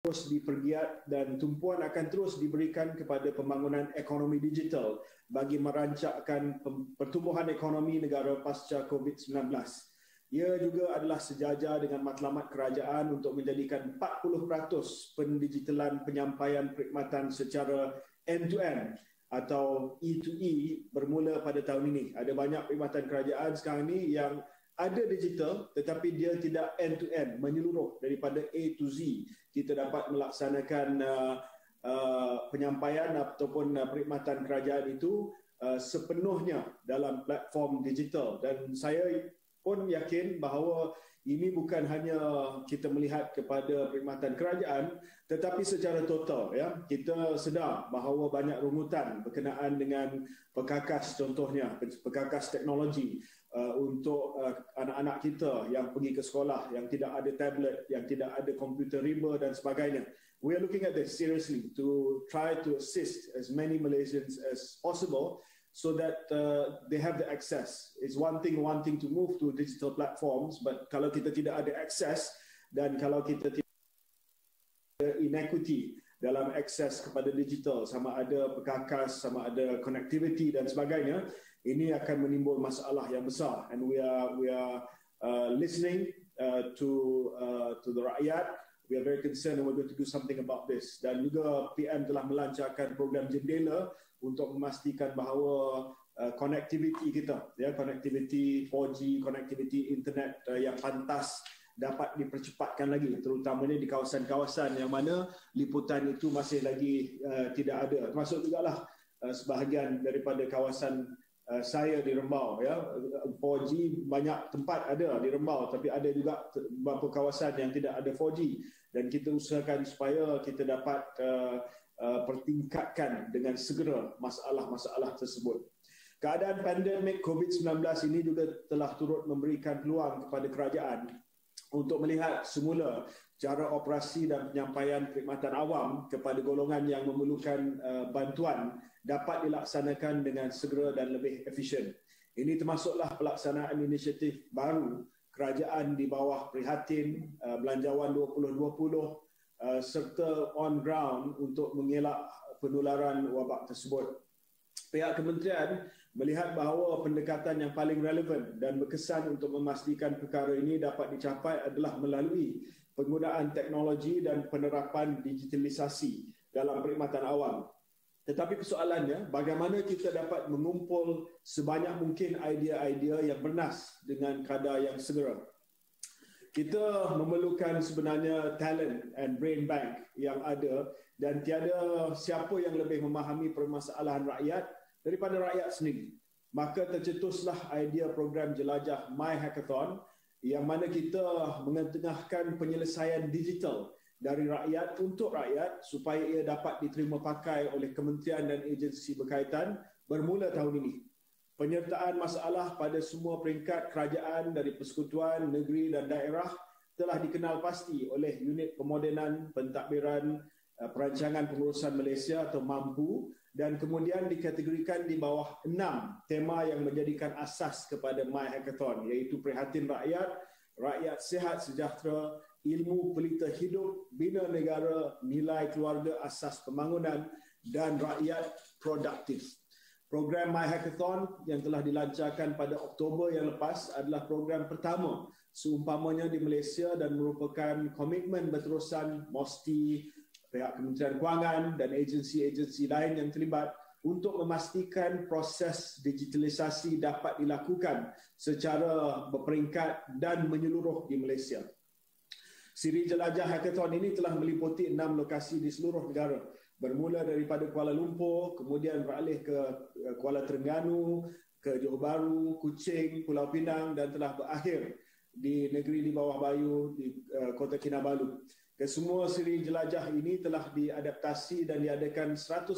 terus dipergiat dan tumpuan akan terus diberikan kepada pembangunan ekonomi digital bagi merancangkan pertumbuhan ekonomi negara pasca COVID-19. Ia juga adalah sejajar dengan matlamat kerajaan untuk menjadikan 40% pendigitalan penyampaian perkhidmatan secara end-to-end atau E2E bermula pada tahun ini. Ada banyak perkhidmatan kerajaan sekarang ini yang ada digital tetapi dia tidak end-to-end, menyeluruh daripada A to Z. Kita dapat melaksanakan penyampaian ataupun perkhidmatan kerajaan itu sepenuhnya dalam platform digital, dan saya pun yakin bahawa ini bukan hanya kita melihat kepada perkhidmatan kerajaan tetapi secara total, ya. Kita sedar bahawa banyak rungutan berkenaan dengan perkakas, contohnya perkakas teknologi untuk anak-anak kita yang pergi ke sekolah yang tidak ada tablet, yang tidak ada komputer riba dan sebagainya. We are looking at this seriously to try to assist as many Malaysians as possible so that they have the access. It's one thing wanting to move to digital platforms, but kalau kita tidak ada access dan kalau kita tidak ada inequity dalam akses kepada digital, sama ada perkakas, sama ada connectivity dan sebagainya, ini akan menimbul masalah yang besar. And we are listening to the rakyat. We are very concerned and we're going to do something about this. Dan juga PM telah melancarkan program jendela untuk memastikan bahawa connectivity kita, ya, connectivity 4G, connectivity internet yang pantas dapat dipercepatkan lagi, terutamanya di kawasan-kawasan yang mana liputan itu masih lagi tidak ada. Termasuk jugalah sebahagian daripada kawasan saya di Rembau, ya. 4G banyak tempat ada di Rembau, tapi ada juga beberapa kawasan yang tidak ada 4G, dan kita usahakan supaya kita dapat pertingkatkan dengan segera masalah-masalah tersebut. Keadaan pandemik COVID-19 ini juga telah turut memberikan peluang kepada kerajaan untuk melihat semula cara operasi dan penyampaian perkhidmatan awam kepada golongan yang memerlukan bantuan dapat dilaksanakan dengan segera dan lebih efisien. Ini termasuklah pelaksanaan inisiatif baru kerajaan di bawah Prihatin, Belanjawan 2020 serta on ground untuk mengelak penularan wabak tersebut. Pihak kementerian melihat bahawa pendekatan yang paling relevan dan berkesan untuk memastikan perkara ini dapat dicapai adalah melalui penggunaan teknologi dan penerapan digitalisasi dalam perkhidmatan awam. Tetapi persoalannya, bagaimana kita dapat mengumpul sebanyak mungkin idea-idea yang bernas dengan kadar yang segera. Kita memerlukan sebenarnya talent and brain bank yang ada, dan tiada siapa yang lebih memahami permasalahan rakyat daripada rakyat sendiri. Maka tercetuslah idea program jelajah MyHackathon yang mana kita mengetengahkan penyelesaian digital dari rakyat untuk rakyat supaya ia dapat diterima pakai oleh kementerian dan agensi berkaitan bermula tahun ini. Penyertaan masalah pada semua peringkat kerajaan dari persekutuan, negeri dan daerah telah dikenal pasti oleh unit pemodenan, pentadbiran, perancangan pengurusan Malaysia atau MAMPU, dan kemudian dikategorikan di bawah 6 tema yang menjadikan asas kepada MyHackathon, iaitu prihatin rakyat, rakyat sihat sejahtera, ilmu pelita hidup, bina negara, nilai keluarga, asas pembangunan dan rakyat produktif. Program MyHackathon yang telah dilancarkan pada Oktober yang lepas adalah program pertama seumpamanya di Malaysia dan merupakan komitmen berterusan MOSTI, pihak Kementerian Kewangan dan agensi-agensi lain yang terlibat untuk memastikan proses digitalisasi dapat dilakukan secara berperingkat dan menyeluruh di Malaysia. Siri jelajah hackathon ini telah meliputi 6 lokasi di seluruh negara, bermula daripada Kuala Lumpur, kemudian beralih ke Kuala Terengganu, ke Johor Bahru, Kuching, Pulau Pinang, dan telah berakhir di negeri di bawah Bayu di Kota Kinabalu. Kesemua siri jelajah ini telah diadaptasi dan diadakan 100%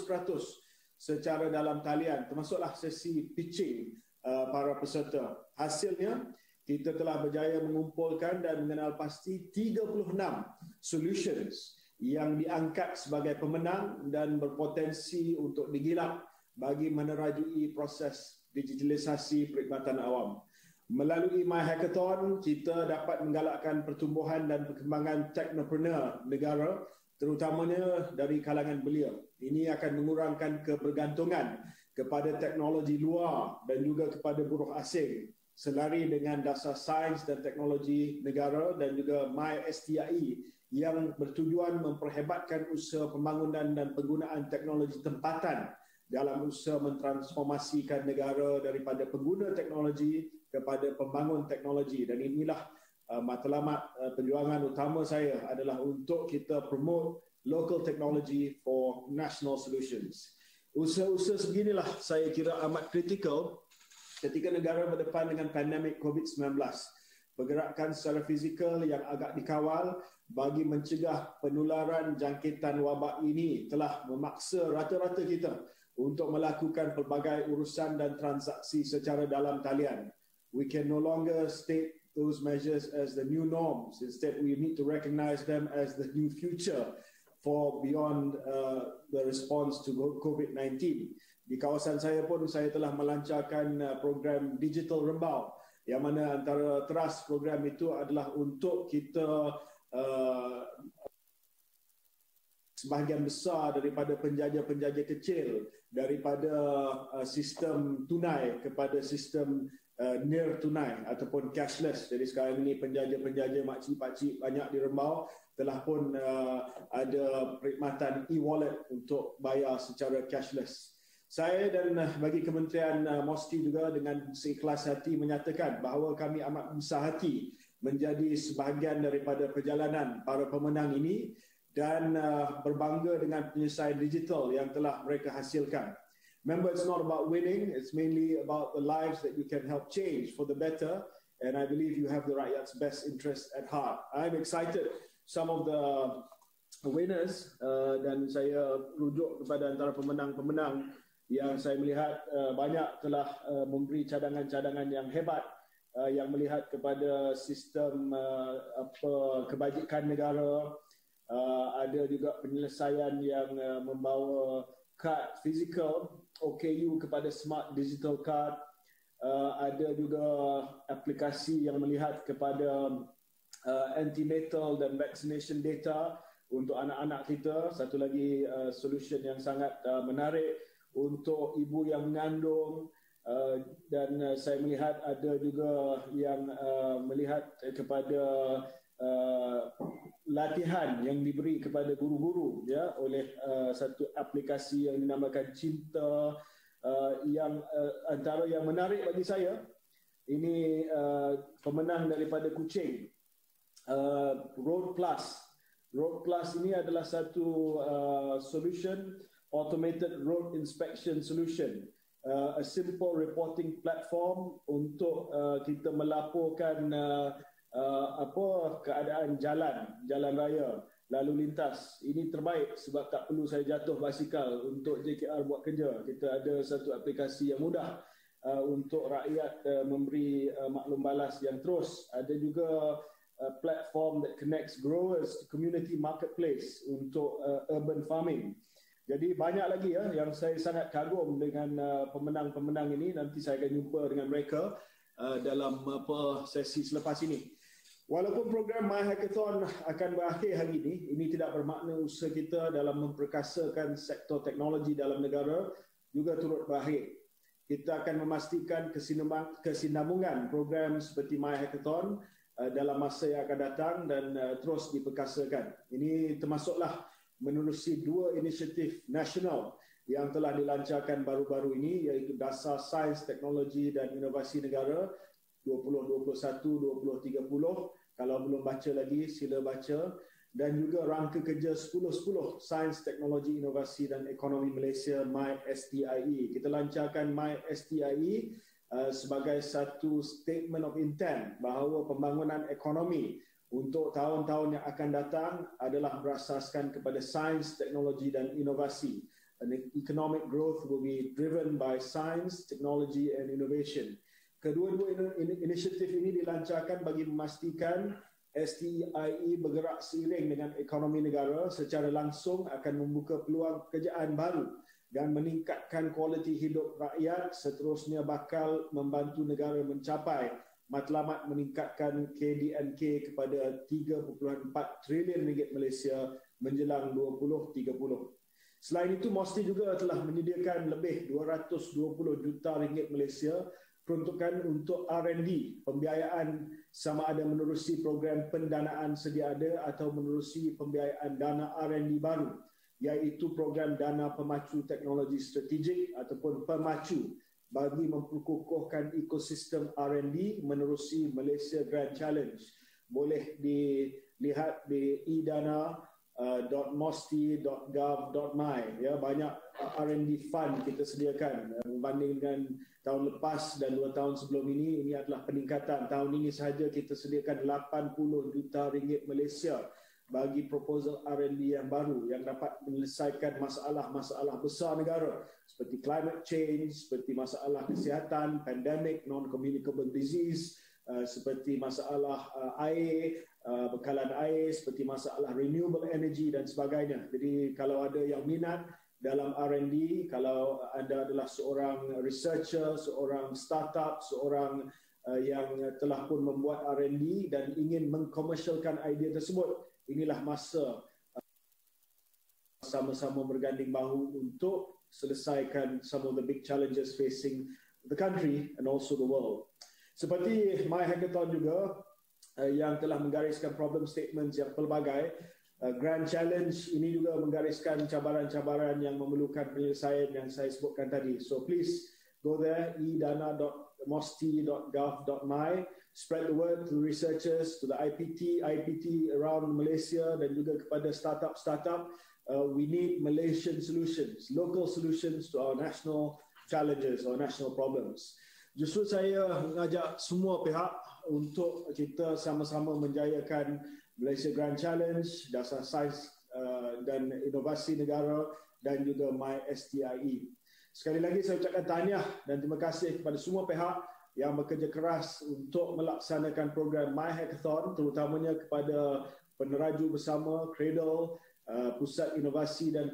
secara dalam talian, termasuklah sesi pitching para peserta. Hasilnya, kita telah berjaya mengumpulkan dan mengenal pasti 36 solutions yang diangkat sebagai pemenang dan berpotensi untuk digilap bagi menerajui proses digitalisasi perkhidmatan awam. Melalui MyHackathon, kita dapat menggalakkan pertumbuhan dan perkembangan teknopreneur negara terutamanya dari kalangan belia. Ini akan mengurangkan kebergantungan kepada teknologi luar dan juga kepada buruh asing selari dengan dasar sains dan teknologi negara dan juga MySTI yang bertujuan memperhebatkan usaha pembangunan dan penggunaan teknologi tempatan dalam usaha mentransformasikan negara daripada pengguna teknologi kepada pembangun teknologi. Dan inilah matlamat perjuangan utama saya adalah untuk kita promote local technology for national solutions. Usaha-usaha sebeginilah saya kira amat kritikal ketika negara berdepan dengan pandemik COVID-19. Pergerakan secara fizikal yang agak dikawal bagi mencegah penularan jangkitan wabak ini telah memaksa rata-rata kita untuk melakukan pelbagai urusan dan transaksi secara dalam talian. We can no longer state those measures as the new norms. Instead, we need to recognize them as the new future for beyond the response to COVID-19. Di kawasan saya pun saya telah melancarkan program Digital Rembau, yang mana antara teras program itu adalah untuk kita sebahagian besar daripada penjaja-penjaja kecil daripada sistem tunai kepada sistem near tunai ataupun cashless. Jadi sekarang ini penjaja-penjaja makcik-pakcik banyak di Rembau telah pun ada perkhidmatan e-wallet untuk bayar secara cashless. Saya dan bagi Kementerian MOSTI juga dengan seikhlas hati menyatakan bahawa kami amat besar hati menjadi sebahagian daripada perjalanan para pemenang ini dan berbangga dengan penyelesaian digital yang telah mereka hasilkan. Remember, it's not about winning, it's mainly about the lives that you can help change for the better, and I believe you have the rakyat's best interest at heart. I'm excited. Some of the winners, dan saya rujuk kepada antara pemenang-pemenang yang saya melihat banyak telah memberi cadangan-cadangan yang hebat, yang melihat kepada sistem kebajikan negara. Ada juga penyelesaian yang membawa kad fizikal OKU kepada smart digital card. Ada juga aplikasi yang melihat kepada antenatal dan vaccination data untuk anak-anak kita. Satu lagi solution yang sangat menarik untuk ibu yang mengandung, dan saya melihat ada juga yang melihat kepada latihan yang diberi kepada guru-guru ya oleh satu aplikasi yang dinamakan Cinta, yang antara yang menarik bagi saya ini pemenang daripada Kuching, Road Plus ini adalah satu solution, automated road inspection solution, a simple reporting platform untuk kita melaporkan keadaan jalan raya, lalu lintas. Ini terbaik sebab tak perlu saya jatuh basikal untuk JKR buat kerja. Kita ada satu aplikasi yang mudah untuk rakyat memberi maklum balas yang terus. Ada juga platform that connects growers to community marketplace untuk urban farming. Jadi banyak lagi yang saya sangat kagum dengan pemenang-pemenang ini. Nanti saya akan jumpa dengan mereka dalam sesi selepas ini. Walaupun program MyHackathon akan berakhir hari ini tidak bermakna usaha kita dalam memperkasakan sektor teknologi dalam negara juga turut berakhir. Kita akan memastikan kesinambungan program seperti MyHackathon dalam masa yang akan datang dan terus diperkasakan. Ini termasuklah menerusi dua inisiatif nasional yang telah dilancarkan baru-baru ini, iaitu Dasar Sains, Teknologi dan Inovasi Negara 2021-2030. Kalau belum baca lagi, sila baca. Dan juga rangka kerja 10-10 Sains, Teknologi, Inovasi dan Ekonomi Malaysia, MySTI. Kita lancarkan MySTI sebagai satu statement of intent bahawa pembangunan ekonomi untuk tahun-tahun yang akan datang adalah berasaskan kepada sains, teknologi dan inovasi. And economic growth will be driven by science, technology and innovation. Kedua-dua inisiatif ini dilancarkan bagi memastikan STIE bergerak seiring dengan ekonomi negara, secara langsung akan membuka peluang pekerjaan baru dan meningkatkan kualiti hidup rakyat, seterusnya bakal membantu negara mencapai matlamat meningkatkan KDNK kepada 3.4 trilion ringgit Malaysia menjelang 2030. Selain itu, MOSTI juga telah menyediakan lebih 220 juta ringgit Malaysia peruntukan untuk R&D, pembiayaan sama ada menerusi program pendanaan sedia ada atau menerusi pembiayaan dana R&D baru, iaitu program dana pemacu teknologi strategik ataupun pemacu bagi memperkukuhkan ekosistem R&D menerusi Malaysia Grand Challenge. Boleh dilihat di idana.mosti.gov.my, ya, banyak R&D fund kita sediakan berbanding dengan tahun lepas dan 2 tahun sebelum ini adalah peningkatan. Tahun ini sahaja kita sediakan 80 juta ringgit Malaysia bagi proposal R&D yang baru yang dapat menyelesaikan masalah-masalah besar negara seperti climate change, seperti masalah kesihatan, pandemic, non-communicable disease, seperti masalah air, bekalan air, seperti masalah renewable energy dan sebagainya. Jadi kalau ada yang minat dalam R&D, kalau anda adalah seorang researcher, seorang startup, seorang yang telah pun membuat R&D dan ingin mengkomersialkan idea tersebut, inilah masa sama-sama berganding bahu untuk selesaikan some of the big challenges facing the country and also the world. Seperti MyHackathon juga yang telah menggariskan problem statements yang pelbagai, Grand Challenge ini juga menggariskan cabaran-cabaran yang memerlukan penyelesaian yang saya sebutkan tadi. So please go there, idana.mosti.gov.my, spread the word to researchers, to the IPT around Malaysia dan juga kepada startup. We need Malaysian solutions, local solutions to our national challenges or national problems. Justru saya mengajak semua pihak untuk kita sama-sama menjayakan Malaysia Grand Challenge, Dasar Sains dan Inovasi Negara dan juga MySTIE. Sekali lagi saya ucapkan tahniah dan terima kasih kepada semua pihak yang bekerja keras untuk melaksanakan program MyHackathon, terutamanya kepada peneraju bersama Cradle, Pusat Inovasi dan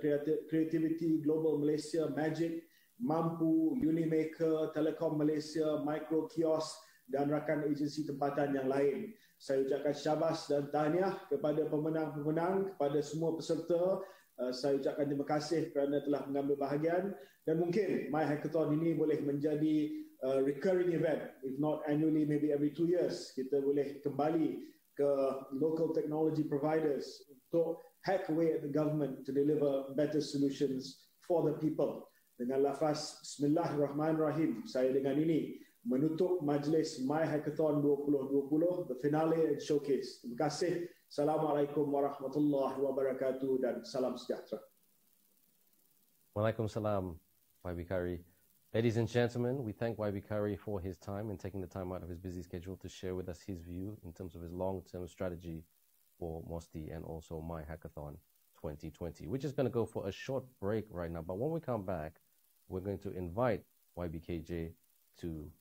Kreativiti Global Malaysia, Magic, Mampu, Unimaker, Telekom Malaysia, Micro Kiosk dan rakan agensi tempatan yang lain. Saya ucapkan syabas dan tahniah kepada pemenang-pemenang, kepada semua peserta. Saya ucapkan terima kasih kerana telah mengambil bahagian dan mungkin MyHackathon ini boleh menjadi recurring event, if not annually, maybe every 2 years. Kita boleh kembali ke local technology providers untuk hack away at the government to deliver better solutions for the people. Dengan lafaz Bismillahirrahmanirrahim, saya dengan ini menutup majlis MyHackathon 2020, the finale and showcase. Terima kasih. Assalamualaikum warahmatullahi wabarakatuh dan salam sejahtera. Waalaikumsalam, YB Khairy. Ladies and gentlemen, we thank YB Khairy for his time and taking the time out of his busy schedule to share with us his view in terms of his long-term strategy for MOSTI and also MyHackathon 2020. We're just going to go for a short break right now, but when we come back, we're going to invite YBKJ to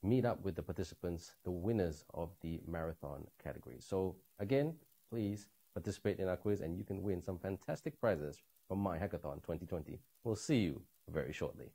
meet up with the participants, the winners of the marathon category. So again, please participate in our quiz and you can win some fantastic prizes from MyHackathon 2020. We'll see you very shortly.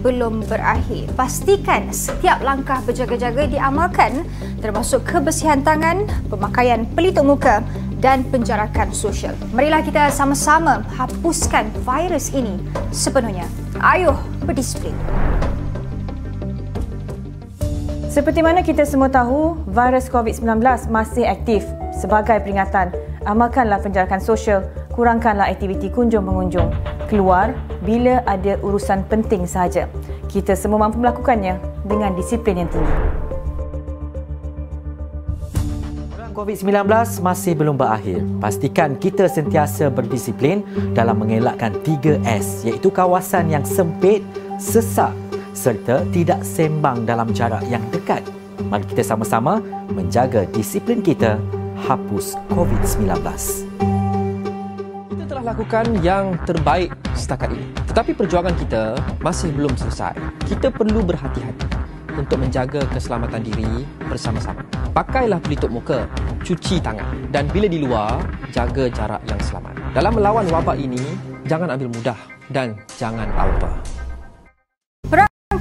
belum berakhir. Pastikan setiap langkah berjaga-jaga diamalkan, termasuk kebersihan tangan, pemakaian pelitup muka dan penjarakan sosial. Marilah kita sama-sama hapuskan virus ini sepenuhnya. Ayuh berdisiplin. Seperti mana kita semua tahu, virus COVID-19 masih aktif. Sebagai peringatan, amalkanlah penjarakan sosial, kurangkanlah aktiviti kunjung-mengunjung. Keluar bila ada urusan penting sahaja. Kita semua mampu melakukannya dengan disiplin yang tinggi. COVID-19 masih belum berakhir. Pastikan kita sentiasa berdisiplin dalam mengelakkan 3S, iaitu kawasan yang sempit, sesak serta tidak sembang dalam jarak yang dekat. Mari kita sama-sama menjaga disiplin kita, hapus COVID-19. Kita telah lakukan yang terbaik setakat ini. Tetapi perjuangan kita masih belum selesai. Kita perlu berhati-hati untuk menjaga keselamatan diri bersama-sama. Pakailah pelitup muka, cuci tangan dan bila di luar, jaga jarak yang selamat. Dalam melawan wabak ini, jangan ambil mudah dan jangan alpa.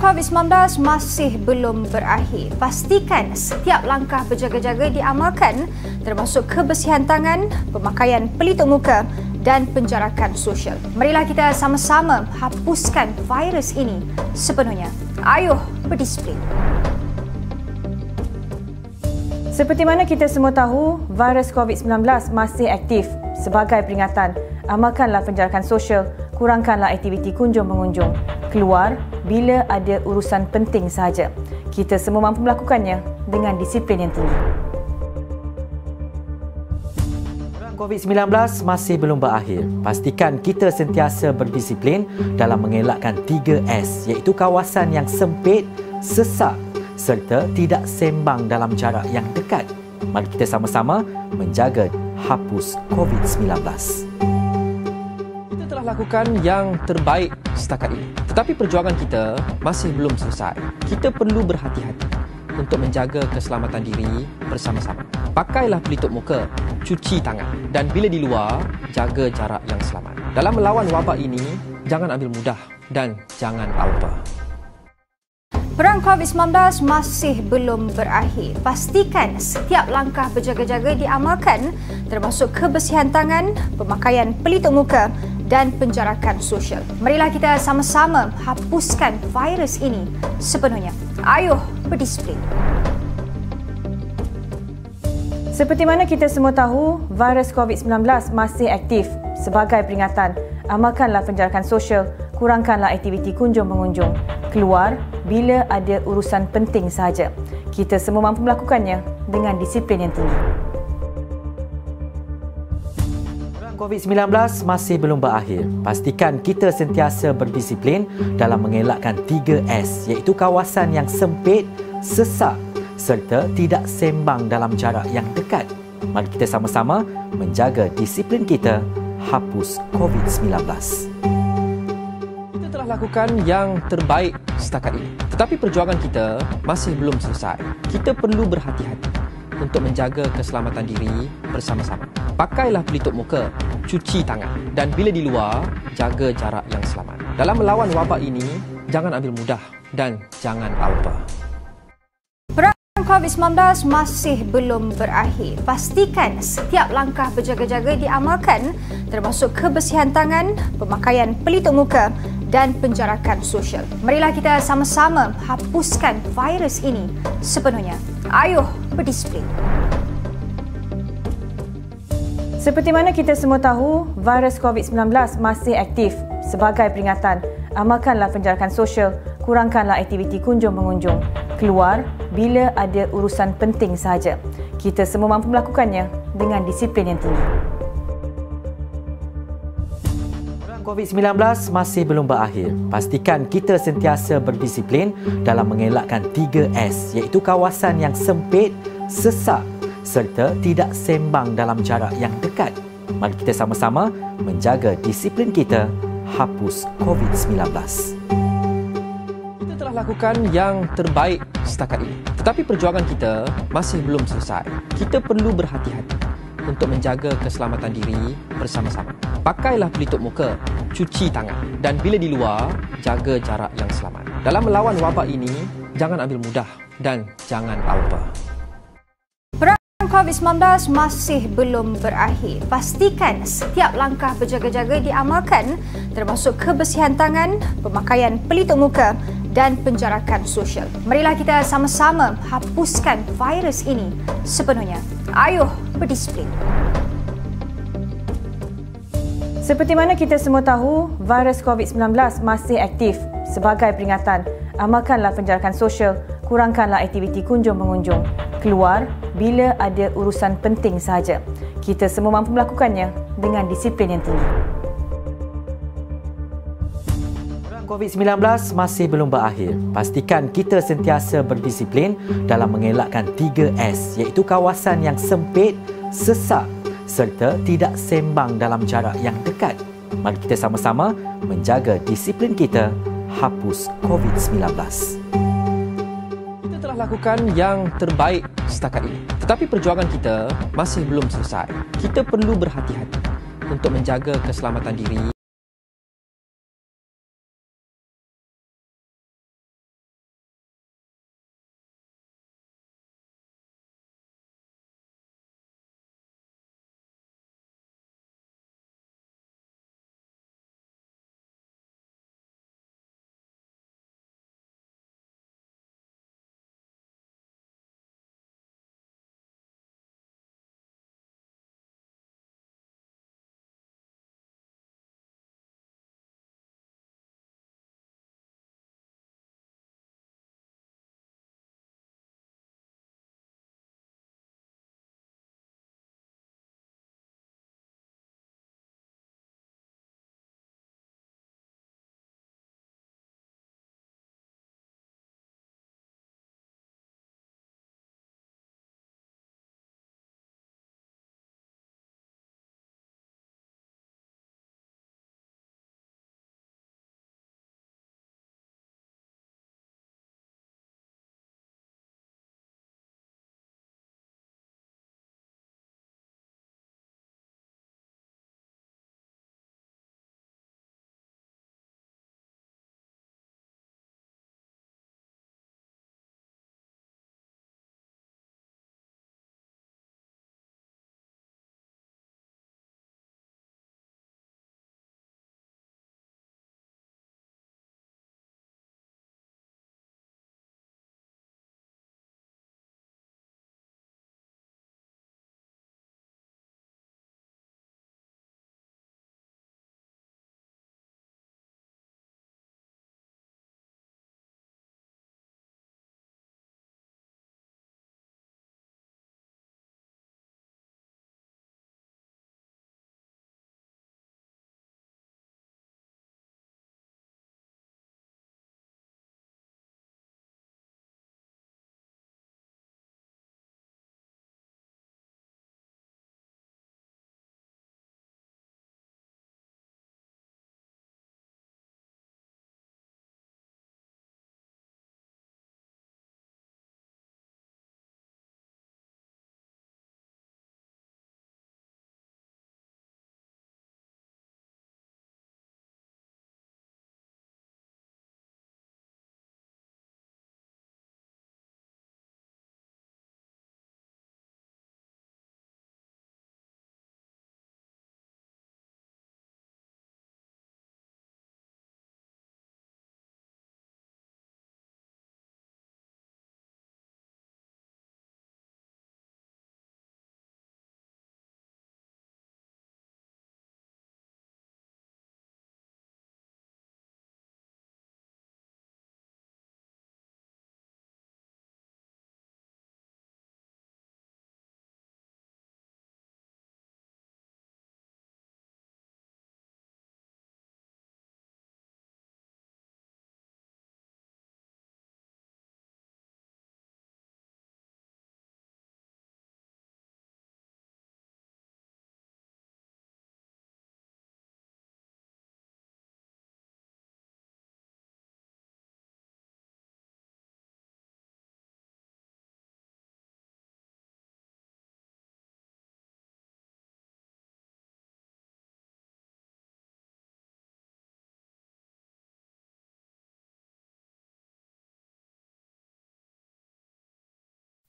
COVID-19 masih belum berakhir. Pastikan setiap langkah berjaga-jaga diamalkan, termasuk kebersihan tangan, pemakaian pelitup muka dan penjarakan sosial. Marilah kita sama-sama hapuskan virus ini sepenuhnya. Ayuh berdisiplin. Seperti mana kita semua tahu, virus COVID-19 masih aktif. Sebagai peringatan, amalkanlah penjarakan sosial, kurangkanlah aktiviti kunjung-mengunjung. Keluar bila ada urusan penting sahaja. Kita semua mampu melakukannya dengan disiplin yang tinggi. COVID-19 masih belum berakhir. Pastikan kita sentiasa berdisiplin dalam mengelakkan 3S, iaitu kawasan yang sempit, sesak serta tidak sembang dalam jarak yang dekat. Mari kita sama-sama menjaga hapus COVID-19. Kita telah lakukan yang terbaik setakat ini. Tetapi perjuangan kita masih belum selesai. Kita perlu berhati-hati untuk menjaga keselamatan diri bersama-sama. Pakailah pelitup muka, cuci tangan dan bila di luar, jaga jarak yang selamat. Dalam melawan wabak ini, jangan ambil mudah dan jangan alpa. Perang COVID-19 masih belum berakhir. Pastikan setiap langkah berjaga-jaga diamalkan, termasuk kebersihan tangan, pemakaian pelitup muka dan penjarakan sosial. Marilah kita sama-sama hapuskan virus ini sepenuhnya. Ayuh berdisiplin. Seperti mana kita semua tahu, virus COVID-19 masih aktif. Sebagai peringatan, amalkanlah penjarakan sosial, kurangkanlah aktiviti kunjung-mengunjung. Keluar bila ada urusan penting sahaja. Kita semua mampu melakukannya dengan disiplin yang tinggi. COVID-19 masih belum berakhir. Pastikan kita sentiasa berdisiplin dalam mengelakkan 3S, iaitu kawasan yang sempit, sesak serta tidak sembang dalam jarak yang dekat. Mari kita sama-sama menjaga disiplin kita, hapus COVID-19. Kita telah lakukan yang terbaik setakat ini. Tetapi perjuangan kita masih belum selesai. Kita perlu berhati-hati untuk menjaga keselamatan diri bersama-sama. Pakailah pelitup muka, cuci tangan dan bila di luar, jaga jarak yang selamat. Dalam melawan wabak ini, jangan ambil mudah dan jangan alpa. Perang COVID-19 masih belum berakhir. Pastikan setiap langkah berjaga-jaga diamalkan, termasuk kebersihan tangan, pemakaian pelitup muka dan penjarakan sosial. Marilah kita sama-sama hapuskan virus ini sepenuhnya. Ayuh berdisiplin. Seperti mana kita semua tahu, virus COVID-19 masih aktif. Sebagai peringatan, amalkanlah penjarakan sosial, kurangkanlah aktiviti kunjung-mengunjung. Keluar bila ada urusan penting sahaja. Kita semua mampu melakukannya dengan disiplin yang tinggi. COVID-19 masih belum berakhir. Pastikan kita sentiasa berdisiplin dalam mengelakkan 3S, iaitu kawasan yang sempit, sesak serta tidak sembang dalam jarak yang dekat. Mari kita sama-sama menjaga disiplin kita, hapus COVID-19. Kita telah lakukan yang terbaik setakat ini. Tetapi perjuangan kita masih belum selesai. Kita perlu berhati-hati untuk menjaga keselamatan diri bersama-sama. Pakailah pelitup muka, cuci tangan dan bila di luar, jaga jarak yang selamat. Dalam melawan wabak ini, jangan ambil mudah dan jangan alpa. Perang COVID-19 masih belum berakhir. Pastikan setiap langkah berjaga-jaga diamalkan, termasuk kebersihan tangan, pemakaian pelitup muka dan penjarakan sosial. Marilah kita sama-sama hapuskan virus ini sepenuhnya. Ayuh berdisiplin. Seperti mana kita semua tahu, virus COVID-19 masih aktif. Sebagai peringatan, amalkanlah penjarakan sosial, kurangkanlah aktiviti kunjung-mengunjung. Keluar bila ada urusan penting sahaja. Kita semua mampu melakukannya dengan disiplin yang tinggi. Perang COVID-19 masih belum berakhir. Pastikan kita sentiasa berdisiplin dalam mengelakkan 3S, iaitu kawasan yang sempit, sesak serta tidak sembang dalam jarak yang dekat. Mari kita sama-sama menjaga disiplin kita, hapus COVID-19. Kita telah lakukan yang terbaik setakat ini. Tetapi perjuangan kita masih belum selesai. Kita perlu berhati-hati untuk menjaga keselamatan diri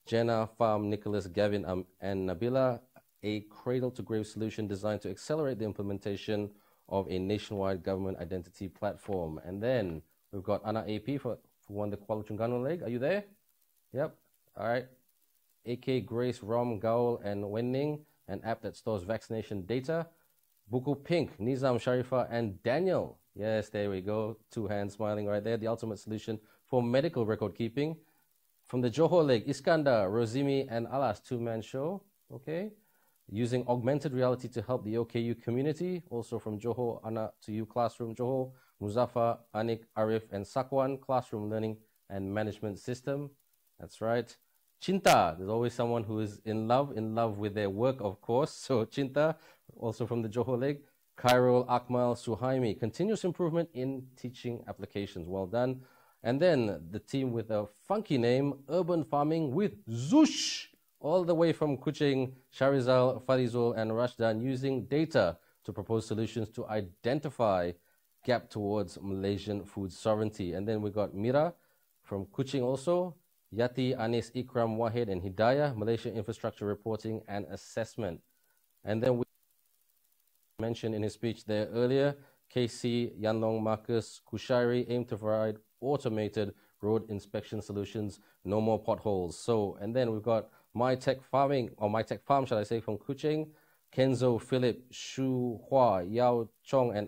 Jenna, Farm, Nicholas, Gavin, and Nabila, a cradle-to-grave solution designed to accelerate the implementation of a nationwide government identity platform. And then we've got Ana AP for won the Kuala Terengganu leg. Are you there? Yep. All right. AK, Grace, Rom, Gaul, and Wenning, an app that stores vaccination data. Buku Pink, Nizam, Sharifa, and Daniel. Yes, there we go. 2 hands smiling right there. The ultimate solution for medical record keeping. From the Johor leg, Iskandar, Rosimi, and Alas, 2-man show. Okay. Using augmented reality to help the OKU community. Also from Johor, Anak to You Classroom Johor, Muzaffar, Anik, Arif, and Sakwan, Classroom Learning and Management System. That's right. Cinta, there's always someone who is in love with their work, of course. So Cinta, also from the Johor leg. Khairul, Akmal, Suhaimi, continuous improvement in teaching applications. Well done. And then the team with a funky name, Urban Farming with Zush, all the way from Kuching, Sharizal, Farizul, and Rashdan, using data to propose solutions to identify gap towards Malaysian food sovereignty. And then we got Mira from Kuching also, Yati, Anis, Ikram, Wahid, and Hidayah, Malaysia Infrastructure Reporting and Assessment. And then we mentioned in his speech there earlier, KC, Yanlong, Marcus, Kushairi aim to provide automated road inspection solutions, no more potholes. So, and then we've got MyTech Farming, or MyTech Farm, shall I say, from Kuching, Kenzo, Philip, Shu, Hua, Yao, Chong, and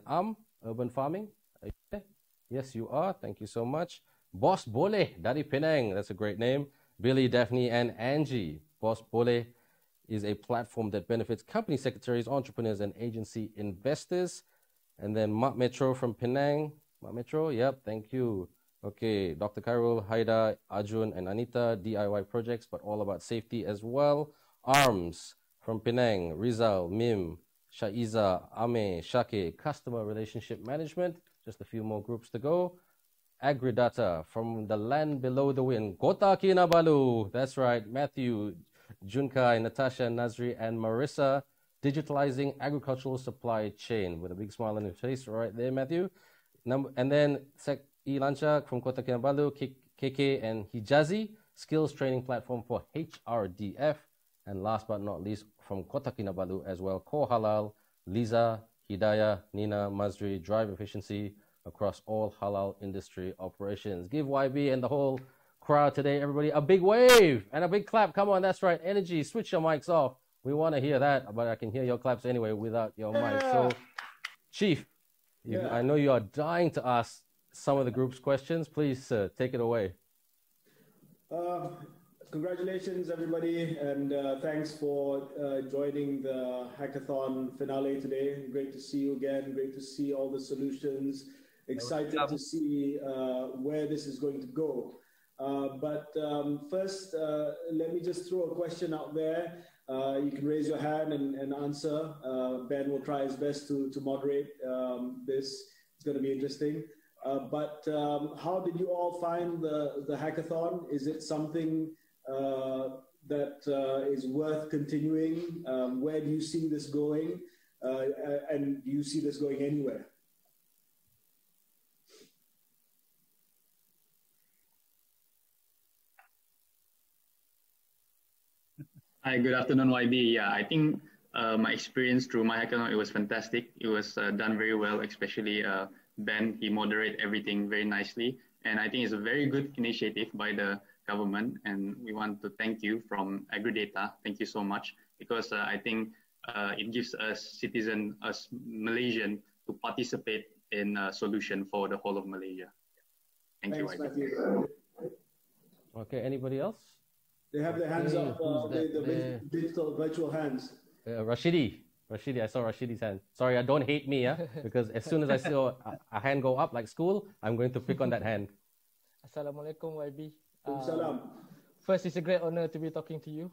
Urban Farming. Are you there? Yes, you are. Thank you so much. Boss Boleh dari Penang. That's a great name. Billy, Daphne, and Angie. Boss Boleh is a platform that benefits company secretaries, entrepreneurs, and agency investors. And then Mak Metro from Penang. Mak Metro, yep, thank you. Okay, Dr. Khairul, Haida, Arjun, and Anita, DIY projects, but all about safety as well. ARMS from Penang, Rizal, Mim, Shaiza, Ame, Shake, customer relationship management. Just a few more groups to go. Agridata from the land below the wind, Kota Kinabalu. That's right, Matthew, Junkai, Natasha, Nazri, and Marissa, digitalizing agricultural supply chain, with a big smile on your face right there, Matthew. And then Sek E. Lanchak from Kota Kinabalu, KK, and Hijazi, skills training platform for HRDF. And last but not least, from Kota Kinabalu as well, Core Halal, Liza, Hidayah, Nina, Mazri, drive efficiency across all halal industry operations. Give YB and the whole crowd today, everybody, a big wave and a big clap. Come on, that's right. Energy, switch your mics off. We want to hear that, but I can hear your claps anyway without your mic. So, Chief, I know you are dying to ask some of the group's questions. Please take it away. Congratulations, everybody, and thanks for joining the hackathon finale today. Great to see you again. Great to see all the solutions. Excited to see where this is going to go. But first, let me just throw a question out there. You can raise your hand and answer. Ben will try his best to moderate this. It's going to be interesting. But how did you all find the hackathon? Is it something that is worth continuing? Where do you see this going? And do you see this going anywhere? Hi, good afternoon, YB. Yeah, I think my experience through MyHackathon, it was fantastic. It was done very well, especially Ben. He moderated everything very nicely. And I think it's a very good initiative by the government. And we want to thank you from AgriData. Thank you so much. Because I think it gives us citizens, us Malaysian, to participate in a solution for the whole of Malaysia. Thanks, you, YB. Okay, anybody else? They have their hands up, the digital virtual hands. Rashidi, I saw Rashidi's hand. Sorry, don't hate me, because as soon as I saw a hand go up like school, I'm going to pick on that hand. Assalamualaikum, YB. Salam. First, it's a great honor to be talking to you.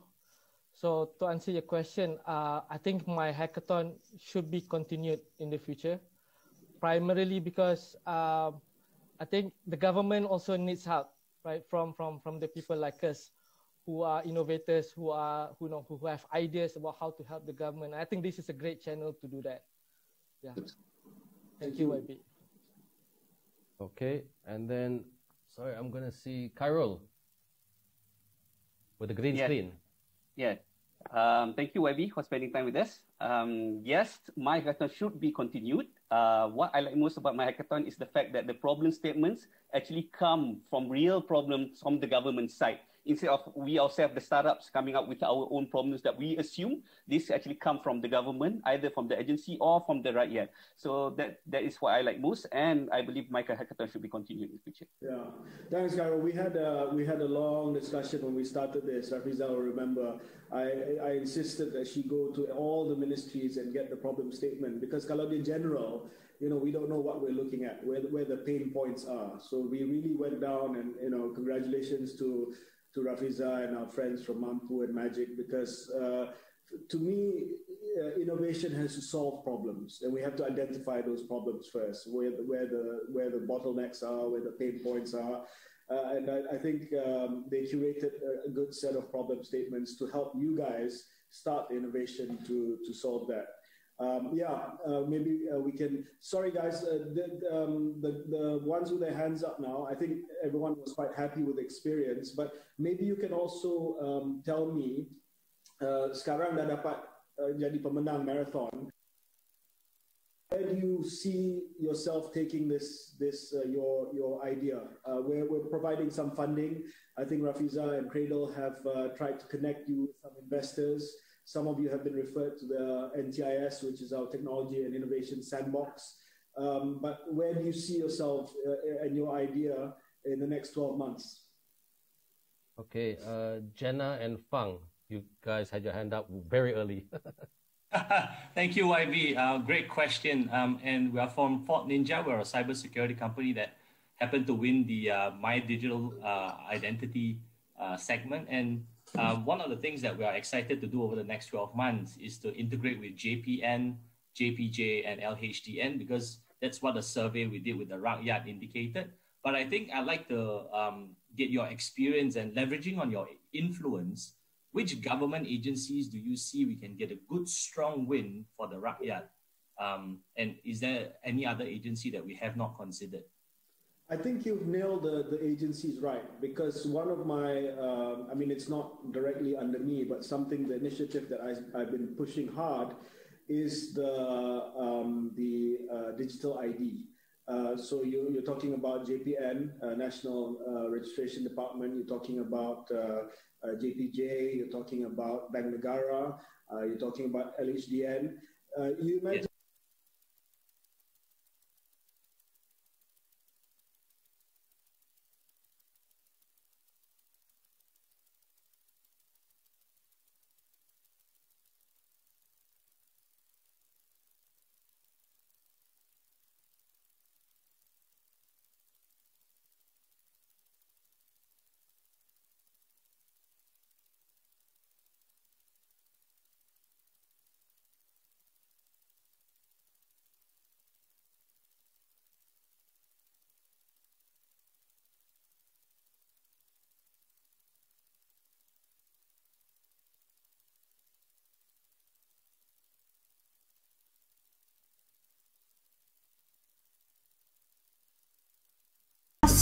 So to answer your question, I think my hackathon should be continued in the future, primarily because I think the government also needs help, right, from the people like us, who are innovators, who have ideas about how to help the government. I think this is a great channel to do that. Yeah. Thank you, YB. Okay, and then, sorry, I'm going to see Khairul. with the green screen. Yeah. Thank you, YB, for spending time with us. Yes, MyHackathon should be continued. What I like most about MyHackathon is the fact that the problem statements actually come from real problems from the government side. Instead of we ourselves, the startups, coming up with our own problems that we assume, this actually come from the government, either from the agency or from the rakyat. So that is what I like most, and I believe MyHackathon should be continued in the future. Yeah, thanks, Carol. We had a long discussion when we started this. Rafiza will remember. I insisted that she go to all the ministries and get the problem statement, because kalau in general, we don't know what we're looking at, where the pain points are. So we really went down, and congratulations to Rafiza and our friends from Mampu and Magic, because to me, innovation has to solve problems, and we have to identify those problems first, where the bottlenecks are, where the pain points are. And I think they curated a good set of problem statements to help you guys start innovation to solve that. Maybe we can. Sorry, guys. The ones with their hands up now, I think everyone was quite happy with the experience. But maybe you can also tell me, sekarang dah dapat jadi pemenang marathon. Where do you see yourself taking this your idea? We're providing some funding. I think Rafiza and Cradle have tried to connect you with some investors. Some of you have been referred to the NTIS, which is our Technology and Innovation Sandbox. But where do you see yourself and your idea in the next 12 months? Okay, Jenna and Fang, you guys had your hand up very early. Thank you, YB. Great question. And we are from Fort Ninja. We're a cybersecurity company that happened to win the My Digital Identity segment. And one of the things that we are excited to do over the next 12 months is to integrate with JPN, JPJ, and LHDN, because that's what the survey we did with the Rakyat indicated. But I think I'd like to get your experience and leveraging on your influence. Which government agencies do you see we can get a good, strong win for the Rakyat? And is there any other agency that we have not considered? I think you've nailed the agencies right, because one of my, it's not directly under me, but the initiative that I've been pushing hard is the digital ID. So you're talking about JPN, National Registration Department, you're talking about JPJ, you're talking about Bank Negara, you're talking about LHDN. You mentioned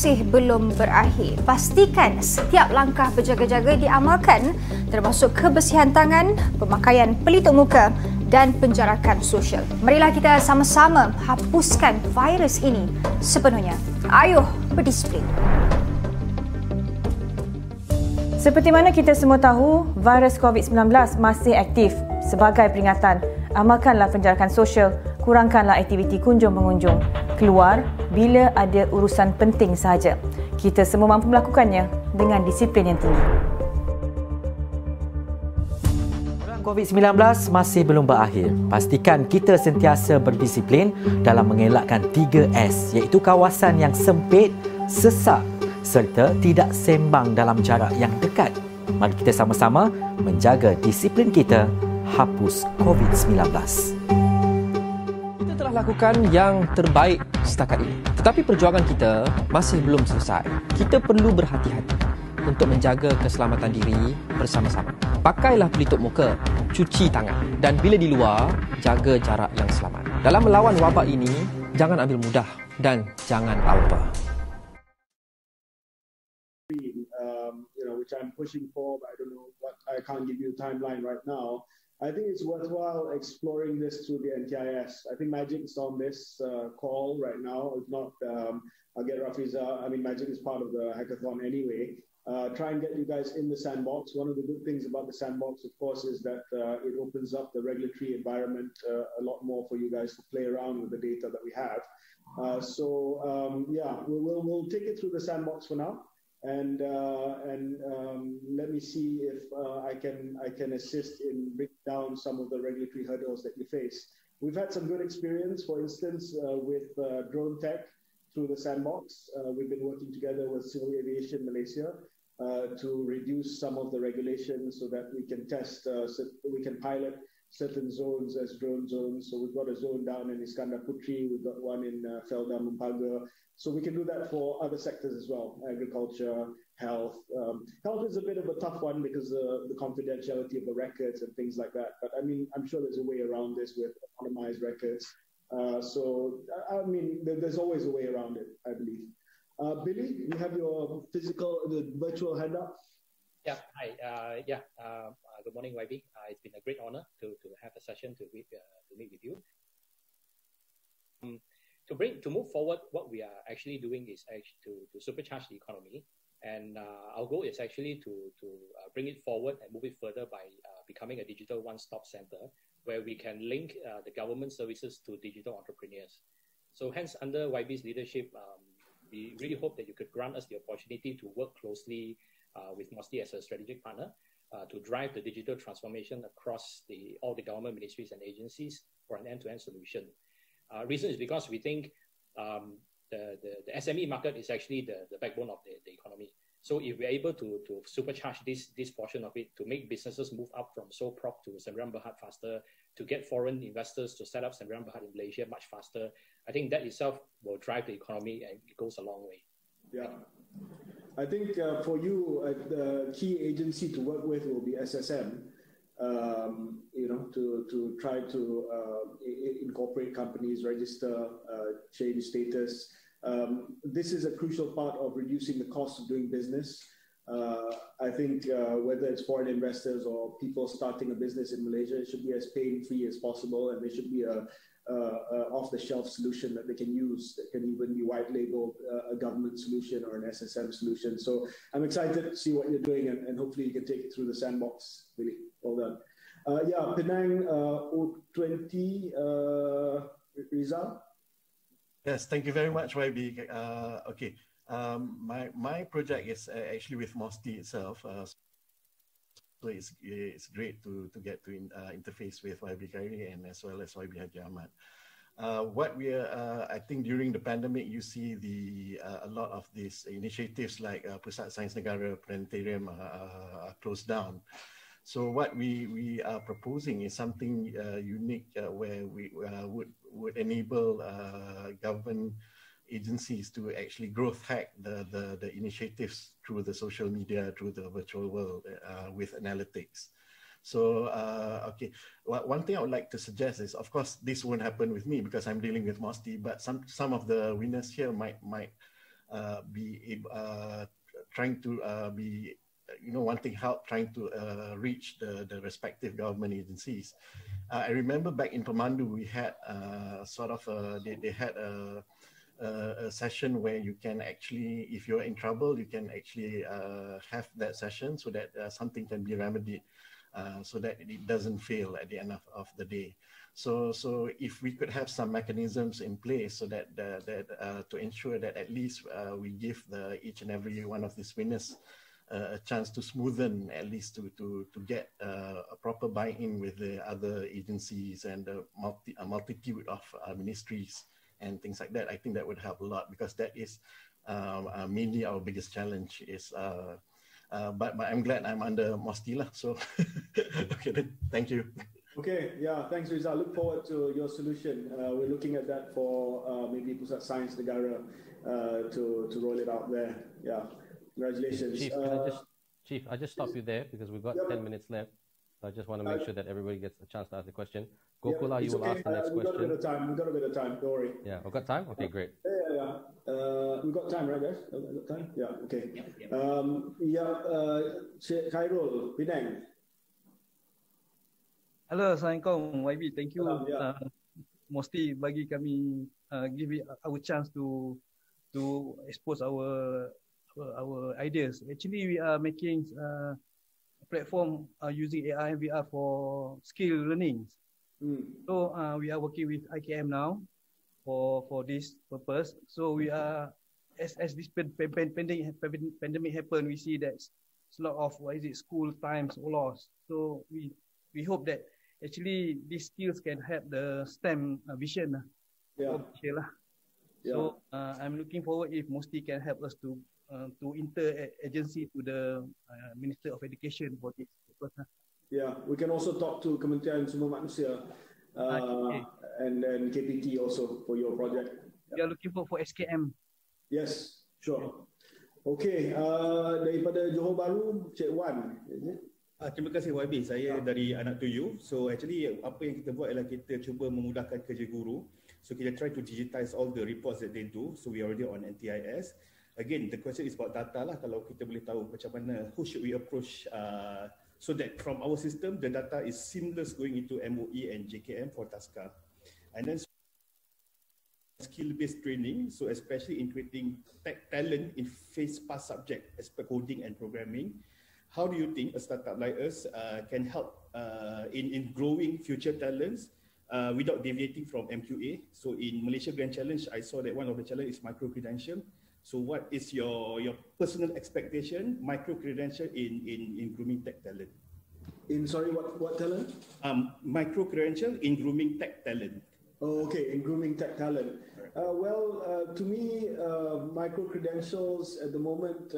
masih belum berakhir. Pastikan setiap langkah berjaga-jaga diamalkan, termasuk kebersihan tangan, pemakaian pelitup muka dan penjarakan sosial. Marilah kita sama-sama hapuskan virus ini sepenuhnya. Ayuh berdisiplin. Seperti mana kita semua tahu, virus COVID-19 masih aktif. Sebagai peringatan, amalkanlah penjarakan sosial, kurangkanlah aktiviti kunjung-mengunjung. Keluar bila ada urusan penting sahaja. Kita semua mampu melakukannya dengan disiplin yang tinggi. COVID-19 masih belum berakhir. Pastikan kita sentiasa berdisiplin dalam mengelakkan 3S, iaitu kawasan yang sempit, sesak serta tidak sembang dalam jarak yang dekat. Mari kita sama-sama menjaga disiplin kita, hapus COVID-19. Kita telah lakukan yang terbaik setakat ini. Tetapi perjuangan kita masih belum selesai. Kita perlu berhati-hati untuk menjaga keselamatan diri bersama-sama. Pakailah pelitup muka, cuci tangan dan bila di luar, jaga jarak yang selamat. Dalam melawan wabak ini, jangan ambil mudah dan jangan alpa. Which I'm pushing for, but I don't know what, I can't give you a timeline right now. I think it's worthwhile exploring this through the NTIS. I think Magic's on this call right now. If not, I'll get Rafiza. I mean, Magic is part of the hackathon anyway. Try and get you guys in the sandbox. One of the good things about the sandbox, of course, is that it opens up the regulatory environment a lot more for you guys to play around with the data that we have. Yeah, we'll take it through the sandbox for now, and let me see if I can assist in breaking down some of the regulatory hurdles that you face. We've had some good experience, for instance, with drone tech through the sandbox. We've been working together with Civil Aviation Malaysia to reduce some of the regulations so that we can test, we can pilot certain zones as drone zones. So we've got a zone down in Iskandar Putri, we've got one in Felda Mumpaga. So we can do that for other sectors as well, agriculture, health. Health is a bit of a tough one because the confidentiality of the records and things like that. But I mean, I'm sure there's a way around this with anonymized records. So, I mean, there's always a way around it, I believe. Billy, you have your the virtual hand up. Yeah, hi. Good morning, YB. It's been a great honor to have a session to meet with you. To move forward, what we are actually doing is actually to supercharge the economy, and our goal is actually to bring it forward and move it further by becoming a digital one-stop center where we can link the government services to digital entrepreneurs. So hence, under YB's leadership, we really hope that you could grant us the opportunity to work closely with MOSTI as a strategic partner to drive the digital transformation across all the government ministries and agencies for an end-to-end solution. Reason is because we think the SME market is actually the backbone of the economy. So if we're able to supercharge this portion of it, to make businesses move up from sole prop to Sdn Bhd faster, to get foreign investors to set up Sdn Bhd in Malaysia much faster, I think that itself will drive the economy, and it goes a long way. Yeah. I think for you, the key agency to work with will be SSM, you know, to try to incorporate companies, register, change status. This is a crucial part of reducing the cost of doing business. I think whether it's foreign investors or people starting a business in Malaysia, it should be as pain-free as possible, and there should be a off-the-shelf solution that they can use that can even be white-labeled a government solution or an SSM solution. So I'm excited to see what you're doing, and hopefully you can take it through the sandbox. Really, well done. Yeah, Penang O20, Rizal. Yes, thank you very much, YB. Okay, my project is actually with MOSTI itself. So it's great to get to interface with YB Khairy and as well as YB Haji Ahmad. What we are, I think during the pandemic, you see a lot of these initiatives like Pusat Sains Negara Planetarium are closed down. So what we are proposing is something unique where we would enable government agencies to actually growth hack the initiatives through the social media, through the virtual world with analytics. So, okay, one thing I would like to suggest is, of course, this won't happen with me because I'm dealing with MOSTI, but some of the winners here might be trying to be, you know, wanting help trying to reach the respective government agencies. I remember back in Pemandu, we had sort of they had a session where you can actually, if you're in trouble, you can actually have that session so that something can be remedied, so that it doesn't fail at the end of the day. So if we could have some mechanisms in place so that to ensure that at least we give each and every one of these winners a chance to smoothen, at least to get a proper buy-in with the other agencies and a multitude of ministries and things like that. I think that would help a lot because that is mainly our biggest challenge. Is but I'm glad I'm under MOSTI lah. So okay, then, thank you. Okay, yeah, thanks Rizal. Look forward to your solution. We're looking at that for maybe Pusat Sains Negara to roll it out there. Yeah. Congratulations. Chief, I just stop you there because we've got 10 minutes left. I just want to make sure that everybody gets a chance to ask the question. Gokula, you will ask the next We've got a question. bit of time. We've got a bit of time. Don't worry. Yeah, we've got time? Okay, great. We've got time, right, guys? We've got time? Yeah, okay. Cik Khairul, Penang. Hello, Assalamualaikum, YB. Thank you, Mosti, bagi kami give our chance to expose our ideas. Actually, we are making a platform using AR and VR for skill learning. So we are working with IKM now for this purpose. So we are as this pandemic happened, we see that a lot of school times lost. So we hope that actually these skills can help the STEM vision. So I'm looking forward if Mosti can help us to inter-agency to the Minister of Education for this purpose. Yeah, we can also talk to Kementerian Sumber Manusia and KPT also for your project. We are looking for SKM. Yes, sure. Okay, daripada Johor Bahru, Cik Wan. Terima kasih YB, saya dari Anak Tuyu. So actually apa yang kita buat adalah kita cuba memudahkan kerja guru. So kita try to digitize all the reports that they do. So we already on NTIS. Again, the question is about data lah. Kalau kita boleh tahu macam mana, who should we approach so that from our system, the data is seamless going into MOE and JKM for TASCA. And then skill-based training, so especially in creating tech talent in phase pass subject as per coding and programming. How do you think a startup like us can help in growing future talents without deviating from MQA? So in Malaysia Grand Challenge, I saw that one of the challenge is micro-credential. So what is your personal expectation, micro-credential in grooming tech talent? What talent? Micro-credential in grooming tech talent. Oh, okay, in grooming tech talent. To me, micro-credentials at the moment,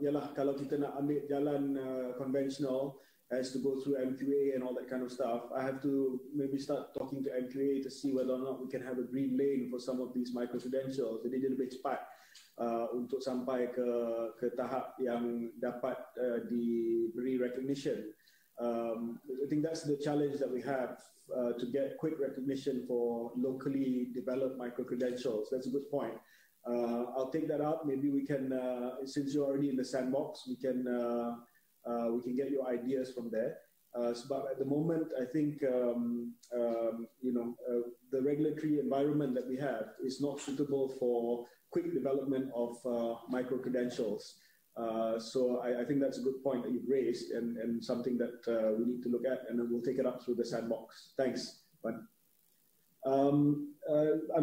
yalah, kalau kita nak ambil jalan conventional, has to go through MQA and all that kind of stuff. I have to maybe start talking to MQA to see whether or not we can have a green lane for some of these micro-credentials. Jadi dia lebih cepat untuk sampai ke tahap yang dapat diberi recognition. I think that's the challenge that we have, to get quick recognition for locally developed micro-credentials. That's a good point. I'll take that up. Maybe we can, since you're already in the sandbox, we can get your ideas from there. But at the moment, I think the regulatory environment that we have is not suitable for quick development of micro-credentials. So I think that's a good point that you've raised and something that we need to look at, and then we'll take it up through the sandbox. Thanks. I'm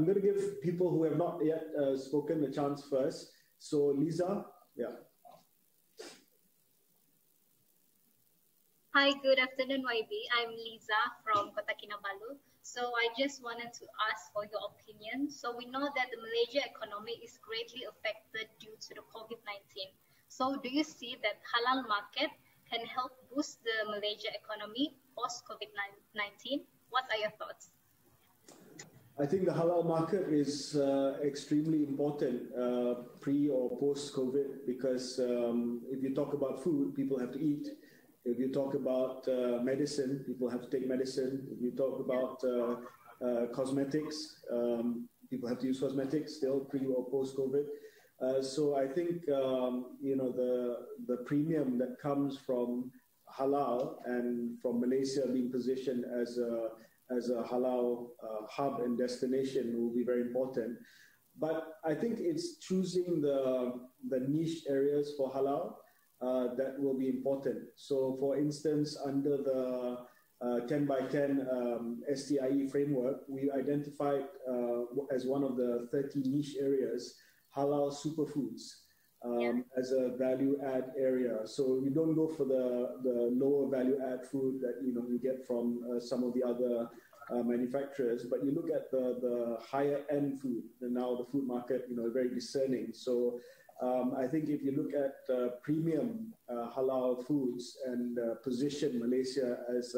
going to give people who have not yet spoken a chance first. So Lisa, yeah. Hi, good afternoon, YB. I'm Lisa from Kota Kinabalu. So I just wanted to ask for your opinion. So we know that the Malaysia economy is greatly affected due to the COVID-19. So do you see that halal market can help boost the Malaysia economy post-COVID-19? What are your thoughts? I think the halal market is extremely important pre or post-COVID, because if you talk about food, people have to eat. If you talk about medicine, people have to take medicine. If you talk about cosmetics, people have to use cosmetics still pre or post-COVID. So I think the premium that comes from halal and from Malaysia being positioned as a halal hub and destination will be very important. But I think it's choosing the niche areas for halal that will be important. So for instance, under the 10 by 10 STIE framework, we identified as one of the 30 niche areas halal superfoods as a value add area. So you don't go for the lower value add food that you get from some of the other manufacturers, but you look at the higher end food. And now the food market, very discerning. So I think if you look at premium halal foods and position Malaysia as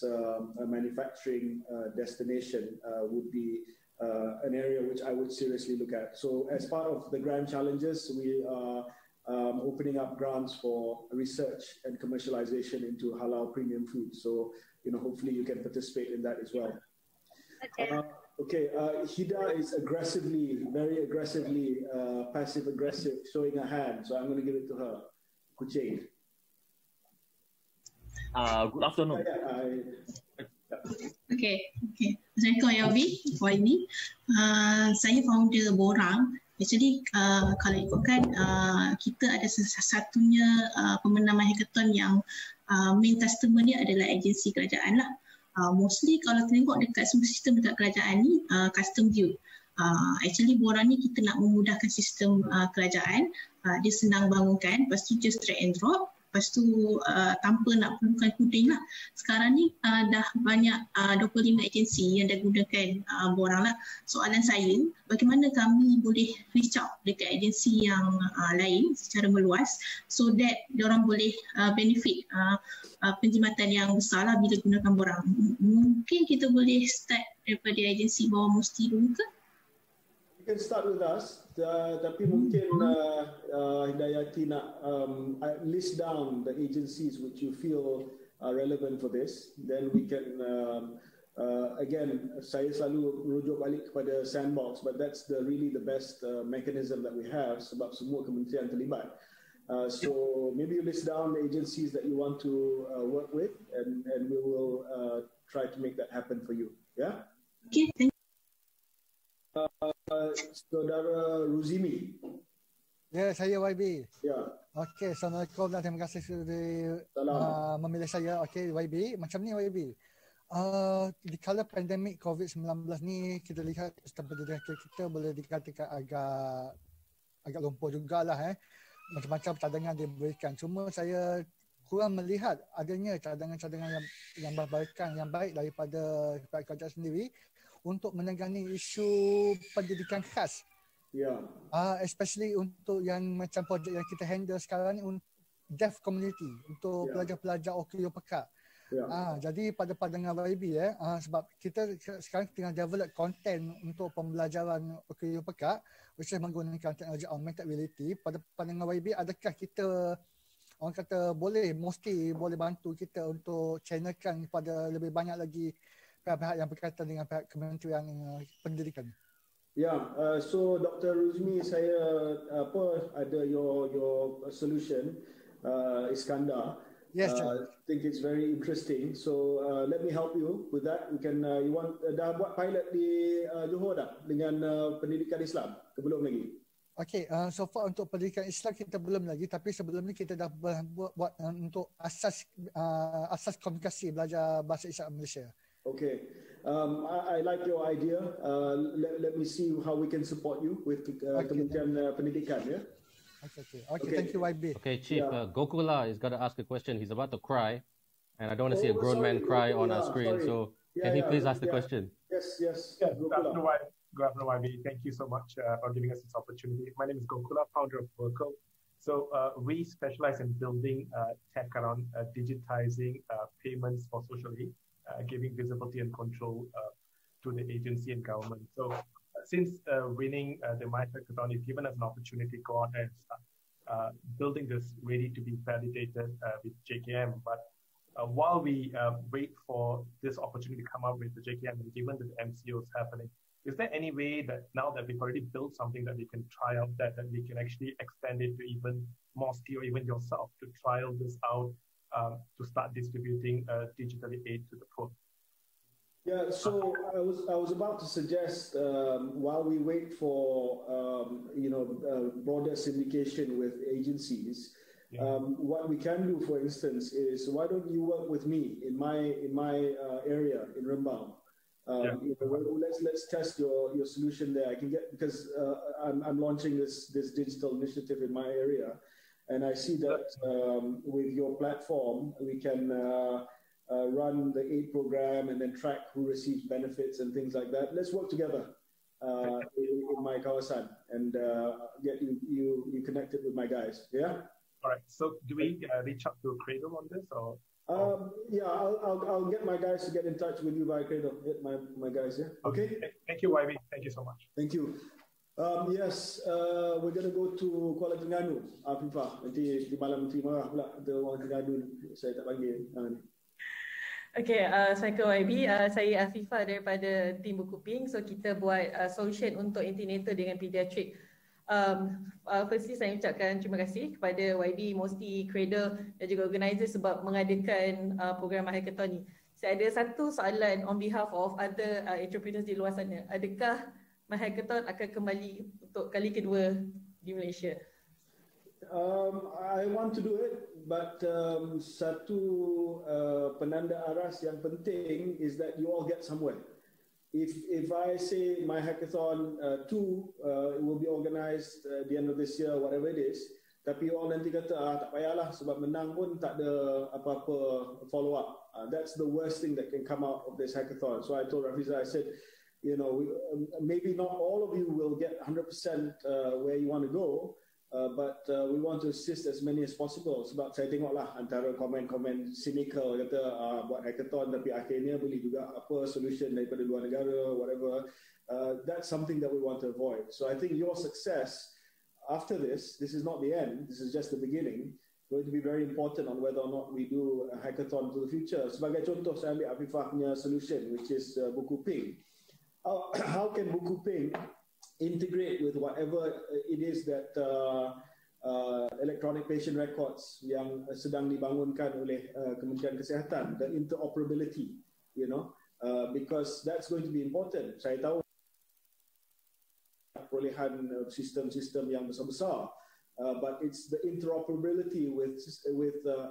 a manufacturing destination would be an area which I would seriously look at. So as part of the grand challenges, we are opening up grants for research and commercialization into halal premium food. So hopefully you can participate in that as well. Okay. Hida is very aggressively, passive-aggressive, showing her hand. So I'm going to give it to her. Kucing. Good afternoon. Okay. Assalamualaikum YB. Saya founder Borang. Actually, kalau ikutkan, kita ada satunya pemenang MyHackathon yang main customer dia adalah agensi kerajaan lah. Mostly kalau tengok dekat semua sistem dekat kerajaan ni, custom build. Actually Borang ni kita nak memudahkan sistem kerajaan. Dia senang bangunkan, lepas tu just drag and drop. Lepas tu tanpa nak perlukan coding lah. Sekarang ni dah banyak 25 agensi yang dah gunakan Borang lah. Soalan saya, bagaimana kami boleh reach out dekat agensi yang lain secara meluas so that diorang boleh benefit penjimatan yang besar lah bila gunakan Borang. Mungkin kita boleh start daripada agensi bawah Musti dulu ke? You can start with us, tapi mungkin Hidayati nak list down the agencies which you feel are relevant for this. Then we can, again, saya selalu merujuk balik kepada sandbox, but that's really the best mechanism that we have sebab semua kementerian terlibat. So maybe you list down the agencies that you want to work with, and we will try to make that happen for you. Yeah. Okay. Thank you. Saudara Ruzimi. Ya, saya YB. Ya. Okey, Assalamualaikum dan terima kasih sudah memilih saya. Okey, YB. Macam ni YB. Di kala pandemik COVID-19 ni, kita lihat sistem pendidikan kita boleh dikatakan agak lumpuh jugalah. Macam-macam cadangan diberikan. Cuma saya kurang melihat adanya cadangan-cadangan yang berbaikan yang baik daripada pihak kerajaan sendiri untuk menangani isu pendidikan khas. Ya. Especially untuk yang macam projek yang kita handle sekarang ni, deaf community, untuk pelajar-pelajar OKU Pekat. Ya. Jadi pada pandangan YB sebab kita sekarang tengah develop content untuk pembelajaran OKU Pekat, which is menggunakan teknologi augmented reality. Pada pandangan YB, adakah kita orang kata boleh bantu kita untuk channelkan kepada lebih banyak lagi pihak-pihak yang berkaitan dengan pihak Kementerian Pendidikan? Ya, so Dr. Ruzmi, saya ada your solution, Iskandar. Yes, I think it's very interesting. So let me help you with that. We can dah buat pilot di Johor dah dengan pendidikan Islam ke belum lagi? Okay, so far untuk pendidikan Islam kita belum lagi, tapi sebelum ni kita dah buat untuk asas komunikasi belajar bahasa Islam Malaysia. Okay, I like your idea. Let me see how we can support you with Kementerian Pendidikan. Yeah. Okay. Thank you, YB. Okay, Chief. Gokula is going to ask a question. He's about to cry, and I don't want to see a grown man cry on our screen. Sorry. So, can he please ask the question? Yes. Good afternoon, YB. Thank you so much for giving us this opportunity. My name is Gokula, founder of Worko. So we specialize in building tech around digitizing payments for social aid, giving visibility and control to the agency and government. So since winning the MyHackathon, it's given us an opportunity to go out and start building this ready to be validated with JKM. But while we wait for this opportunity to come up with the JKM, and given that the MCO is happening, is there any way that now that we've already built something that we can try out that we can actually extend it to even Mosti or even yourself to trial this out to start distributing digitally aid to the poor? Yeah, so I was about to suggest while we wait for broader syndication with agencies, what we can do, for instance, is why don't you work with me in my area in Rembang? Let's test your solution there. I can get, because I'm launching this digital initiative in my area, and I see that with your platform we can run the aid program and then track who receives benefits and things like that. Let's work together in my kawasan and get you connected with my guys. Yeah. All right. So do we reach out to Cradle on this, or? Yeah, I'll get my guys to get in touch with you via Cradle. Get my guys. Yeah. Okay. Thank you, YB. Thank you so much. Thank you. Yes, we're going to go to Kuala Terengganu. Afifah, nanti di malam nanti marah pula ada orang Terengganu saya tak panggil. Okay, Assalamualaikum YB. Saya Afifah daripada tim Bukuping. So kita buat solution untuk antenatal dengan pediatrik. Firstly saya ucapkan terima kasih kepada YB, Mosti, Cradle dan juga organizer sebab mengadakan program MyHackathon ni. Saya ada satu soalan on behalf of other entrepreneurs di luar sana. Adakah MyHackathon akan kembali untuk kali kedua di Malaysia? I want to do it, but satu penanda aras yang penting is that you all get somewhere. If I say MyHackathon 2 it will be organized at the end of this year, whatever it is, tapi you all nanti kata tak payahlah sebab menang pun tak ada apa-apa follow up. That's the worst thing that can come out of this hackathon. So I told Rafiza, I said, you know, maybe not all of you will get 100% where you want to go. But we want to assist as many as possible sebab saya tengoklah antara komen-komen cynical kata buat hackathon tapi akhirnya beli juga apa solution daripada luar negara, whatever. That's something that we want to avoid. So I think your success after this is not the end, this is just the beginning, going to be very important on whether or not we do a hackathon to the future. Sebagai contoh saya ambil Afifah punya solution which is Bukuping. How can Bukuping integrate with whatever it is that electronic patient records yang sedang dibangunkan oleh Kementerian Kesihatan, the interoperability, you know, because that's going to be important. Saya tahu perolehan sistem-sistem yang besar-besar, but it's the interoperability with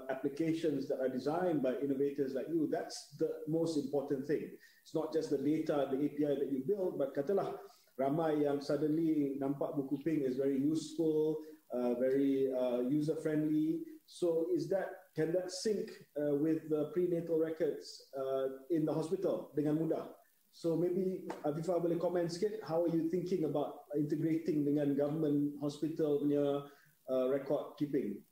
applications that are designed by innovators like you. That's the most important thing. It's not just the data, the API that you build, but katalah ramai yang suddenly nampak Bukuping is very useful, very user friendly. So can that sync with the prenatal records in the hospital dengan mudah? So maybe Afifah boleh komen sikit, how are you thinking about integrating dengan government hospital punya record keeping?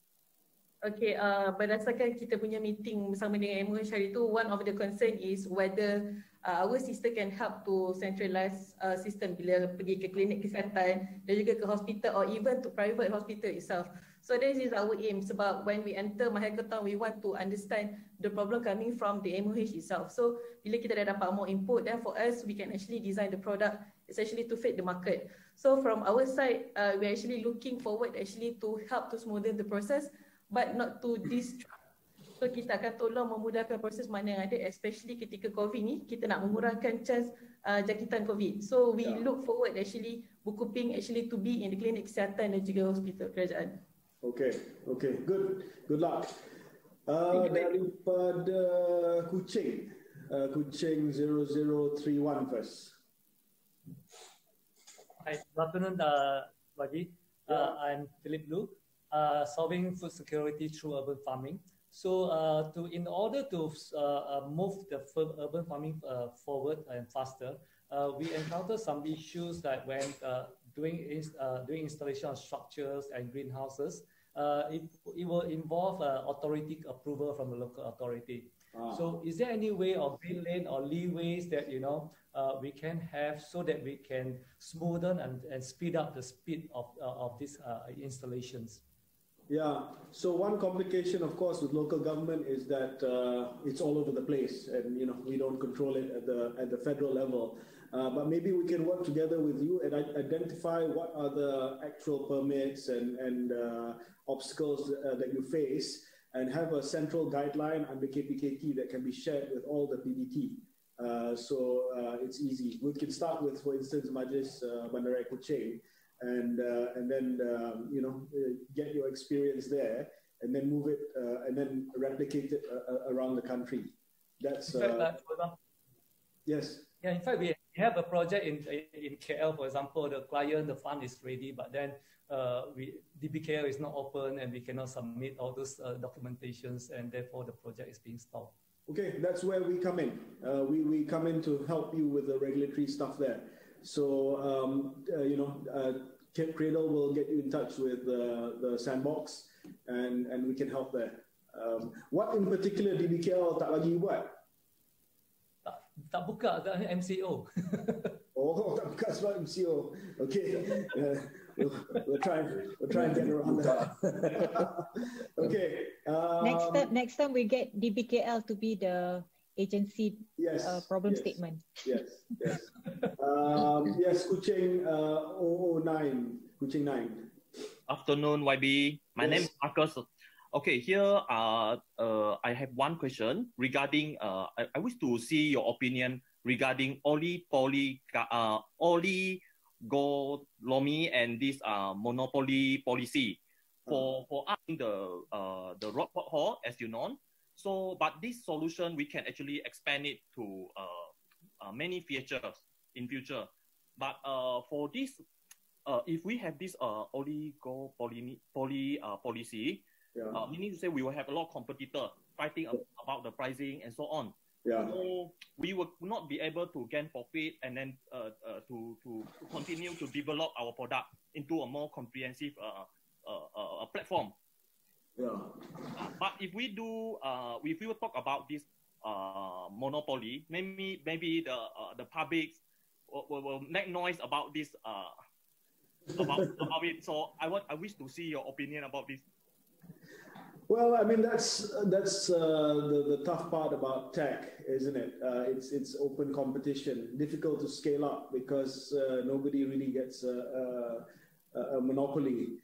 Okay, berdasarkan kita punya meeting bersama dengan MOH hari itu, one of the concern is whether our system can help to centralize system bila pergi ke klinik kesihatan dan juga ke hospital or even to private hospital itself. So this is our aim sebab when we enter MyHackathon, we want to understand the problem coming from the MOH itself. So bila kita dah dapat more input, then for us, we can actually design the product essentially to fit the market. So from our side, we're actually looking forward actually to help to smoothen the process but not to distract. So kita akan tolong memudahkan proses mana yang ada, especially ketika COVID ni, kita nak mengurangkan chance jangkitan COVID. So we look forward actually Bukuping actually to be in the klinik kesihatan dan juga hospital kerajaan. Okay, good luck. Daripada Kuching 0031 first. Hi, good afternoon, Bagi. I'm Philip Lu. Solving food security through urban farming. So in order to move the urban farming forward and faster, we encounter some issues that when doing installation of structures and greenhouses, it will involve authority approval from the local authority. So is there any way of green lane or leeways that we can have so that we can smoothen and speed up the speed of these installations? Yeah, so one complication of course with local government is that it's all over the place and we don't control it at the federal level. But maybe we can work together with you and identify what are the actual permits and obstacles that you face and have a central guideline under KPKT that can be shared with all the PDT. So it's easy. We can start with, for instance, Majlis Bandaraya Kuching. And then get your experience there, and then move it, and then replicate it around the country. That's yes. Yeah, in fact, we have a project in KL, for example. The client, the fund is ready, but then DBKL is not open, and we cannot submit all those documentations, and therefore the project is being stopped. Okay, that's where we come in. We come in to help you with the regulatory stuff there. So, Cradle will get you in touch with the sandbox and we can help there. What in particular DBKL tak lagi buat? Tak buka MCO. Oh, tak buka sebab MCO. Okay. We'll try and get around that. Okay. Next time we get DBKL to be the agency problem statement. Yes. Yes, Kuching 009. Kuching 9. Afternoon, YB. My name is Marcus. Okay, here I have one question regarding. I wish to see your opinion regarding oligopoly and this monopoly policy for us in the rock hall, as you know. So, but this solution we can actually expand it to many features in future. But for this, if we have this oligopoly policy. Meaning to say we will have a lot of competitors fighting about the pricing and so on. So we will not be able to gain profit and then to continue to develop our product into a more comprehensive platform. But if we do, if we will talk about this monopoly, maybe the public will make noise about this about it. So I wish to see your opinion about this. Well, I mean that's the tough part about tech, isn't it? It's open competition, difficult to scale up because nobody really gets a monopoly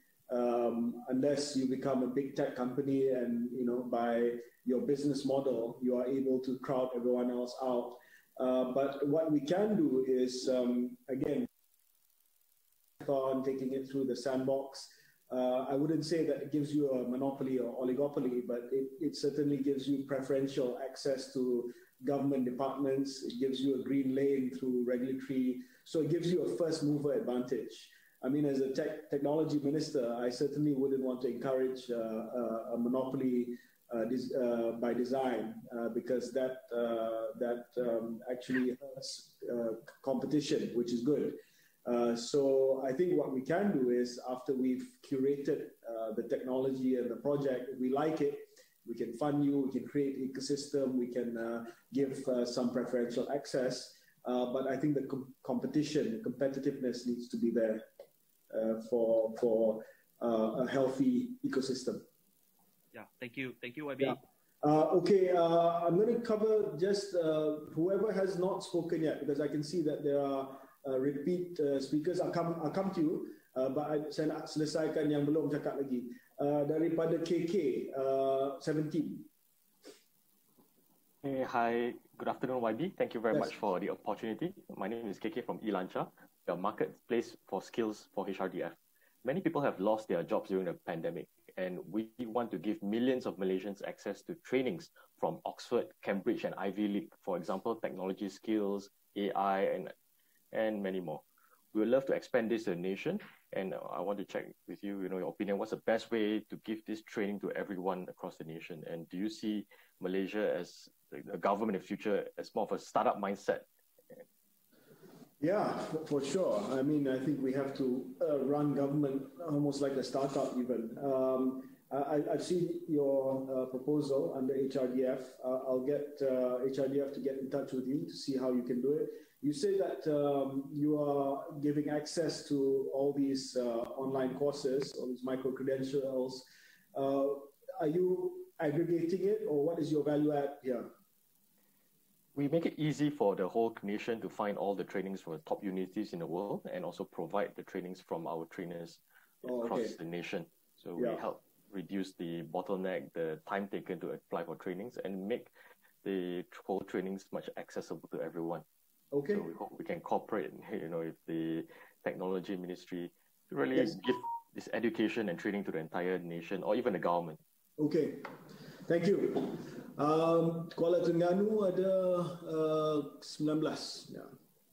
unless you become a big tech company and by your business model you are able to crowd everyone else out. But what we can do is again taking it through the sandbox. I wouldn't say that it gives you a monopoly or oligopoly, but it certainly gives you preferential access to government departments. It gives you a green lane through regulatory. So it gives you a first mover advantage. I mean, as a technology minister, I certainly wouldn't want to encourage a monopoly by design because that actually hurts competition, which is good. So I think what we can do is after we've curated the technology and the project, we like it, we can fund you, we can create an ecosystem, we can give some preferential access. But I think the competitiveness needs to be there for a healthy ecosystem. Yeah, thank you, YB. Okay, I'm going to cover just whoever has not spoken yet, because I can see that there are repeat speakers. I'll come to you, but saya nak selesaikan yang belum cakap lagi. Daripada KK 17. Hey, hi, good afternoon, YB. Thank you very much for the opportunity. My name is KK from Elancha, the marketplace for skills for HRDF. Many people have lost their jobs during the pandemic, and we want to give millions of Malaysians access to trainings from Oxford, Cambridge, and Ivy League. For example, technology skills, AI, and many more. We would love to expand this to the nation, and I want to check with you, your opinion. What's the best way to give this training to everyone across the nation? And do you see Malaysia as a government in the future as more of a startup mindset? Yeah, for sure. I mean, I think we have to run government almost like a startup even. I've seen your proposal under HRDF. I'll get HRDF to get in touch with you to see how you can do it. You say that you are giving access to all these online courses, all these micro-credentials. Are you aggregating it, or what is your value add here? We make it easy for the whole nation to find all the trainings from the top universities in the world, and also provide the trainings from our trainers across the nation. So we help reduce the bottleneck, the time taken to apply for trainings, and make the whole trainings much accessible to everyone. Okay. So we hope we can cooperate, with the technology ministry to really give this education and training to the entire nation, or even the government. Okay, thank you. Kuala Terengganu ada 19. Yeah.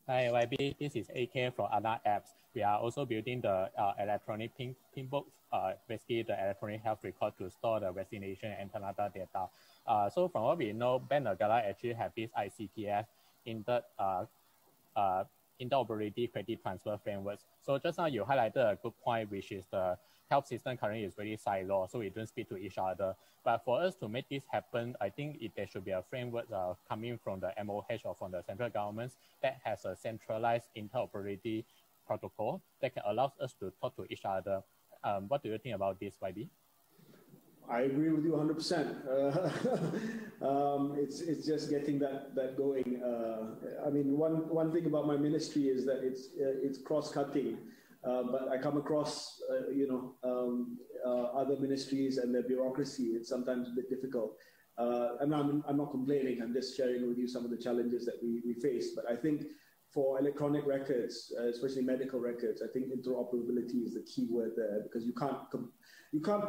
Hi YB, this is AK from ANA Apps. We are also building the electronic pin book, basically the electronic health record to store the vaccination and antenatal data. So from what we know, Bank Negara actually have this ICTF interoperability credit transfer frameworks. So just now you highlighted a good point, which is the health system currently is very siloed, so we don't speak to each other. But for us to make this happen, I think there should be a framework coming from the MOH or from the central governments that has a centralized interoperability protocol that can allow us to talk to each other. What do you think about this, YB? I agree with you 100%. It's just getting that going. I mean, one thing about my ministry is that it's cross-cutting, but I come across other ministries and their bureaucracy. It's sometimes a bit difficult. And I'm not complaining. I'm just sharing with you some of the challenges that we face. But I think for electronic records, especially medical records, I think interoperability is the key word there, because you can't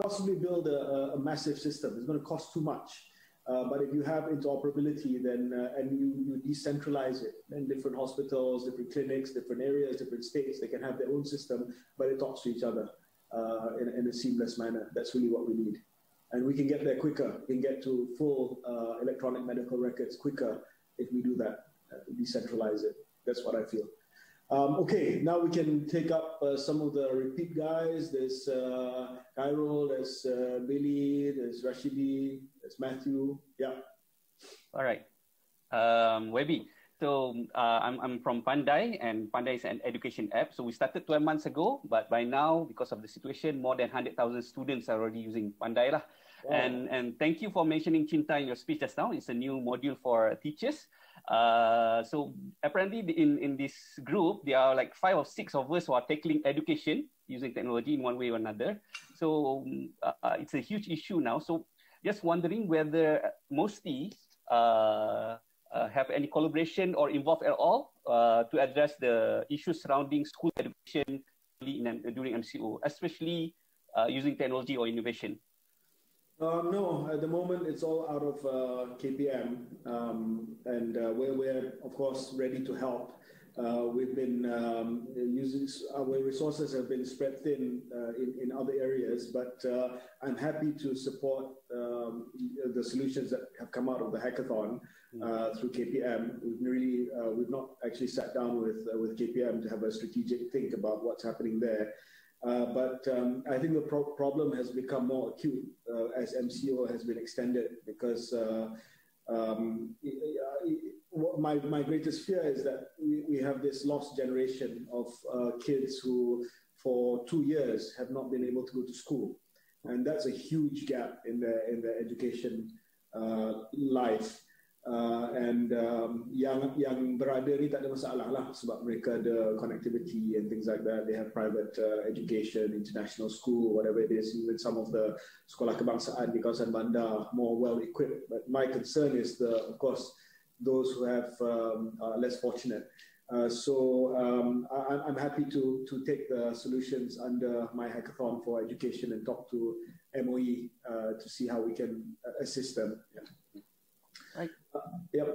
possibly build a massive system. It's going to cost too much. But if you have interoperability, then and you decentralize it, then different hospitals, different clinics, different areas, different states, they can have their own system, but it talks to each other in a seamless manner. That's really what we need. And we can get there quicker. We can get to full electronic medical records quicker if we do that, decentralize it. That's what I feel. Okay, now we can take up some of the repeat guys. There's Khairul, there's Billy, there's Rashidi, there's Matthew. Yeah. All right. Webi. So I'm from Pandai, and Pandai is an education app. So we started 12 months ago, but by now, because of the situation, more than 100,000 students are already using Pandai lah. Wow. And thank you for mentioning Cinta in your speech just now. It's a new module for teachers. So apparently in this group, there are like 5 or 6 of us who are tackling education using technology in one way or another. So it's a huge issue now. So just wondering whether Mosti have any collaboration or involved at all to address the issues surrounding school education during MCO, especially using technology or innovation. No, at the moment it's all out of KPM, and we're of course ready to help. We've been using our resources have been spread thin in other areas, but I'm happy to support the solutions that have come out of the hackathon through KPM. We've not actually sat down with KPM to have a strategic think about what's happening there. But I think the problem has become more acute as MCO has been extended, because my greatest fear is that we have this lost generation of kids who for 2 years have not been able to go to school. And that's a huge gap in their education life. Yang berada ni tak ada masalah lah, sebab mereka ada connectivity and things like that. They have private education, international school, whatever it is. Even some of the sekolah kebangsaan di kawasan bandar more well equipped. But my concern is of course those who have less fortunate. So I'm happy to take the solutions under MyHackathon for education and talk to MOE to see how we can assist them. Yeah. Right. Yep.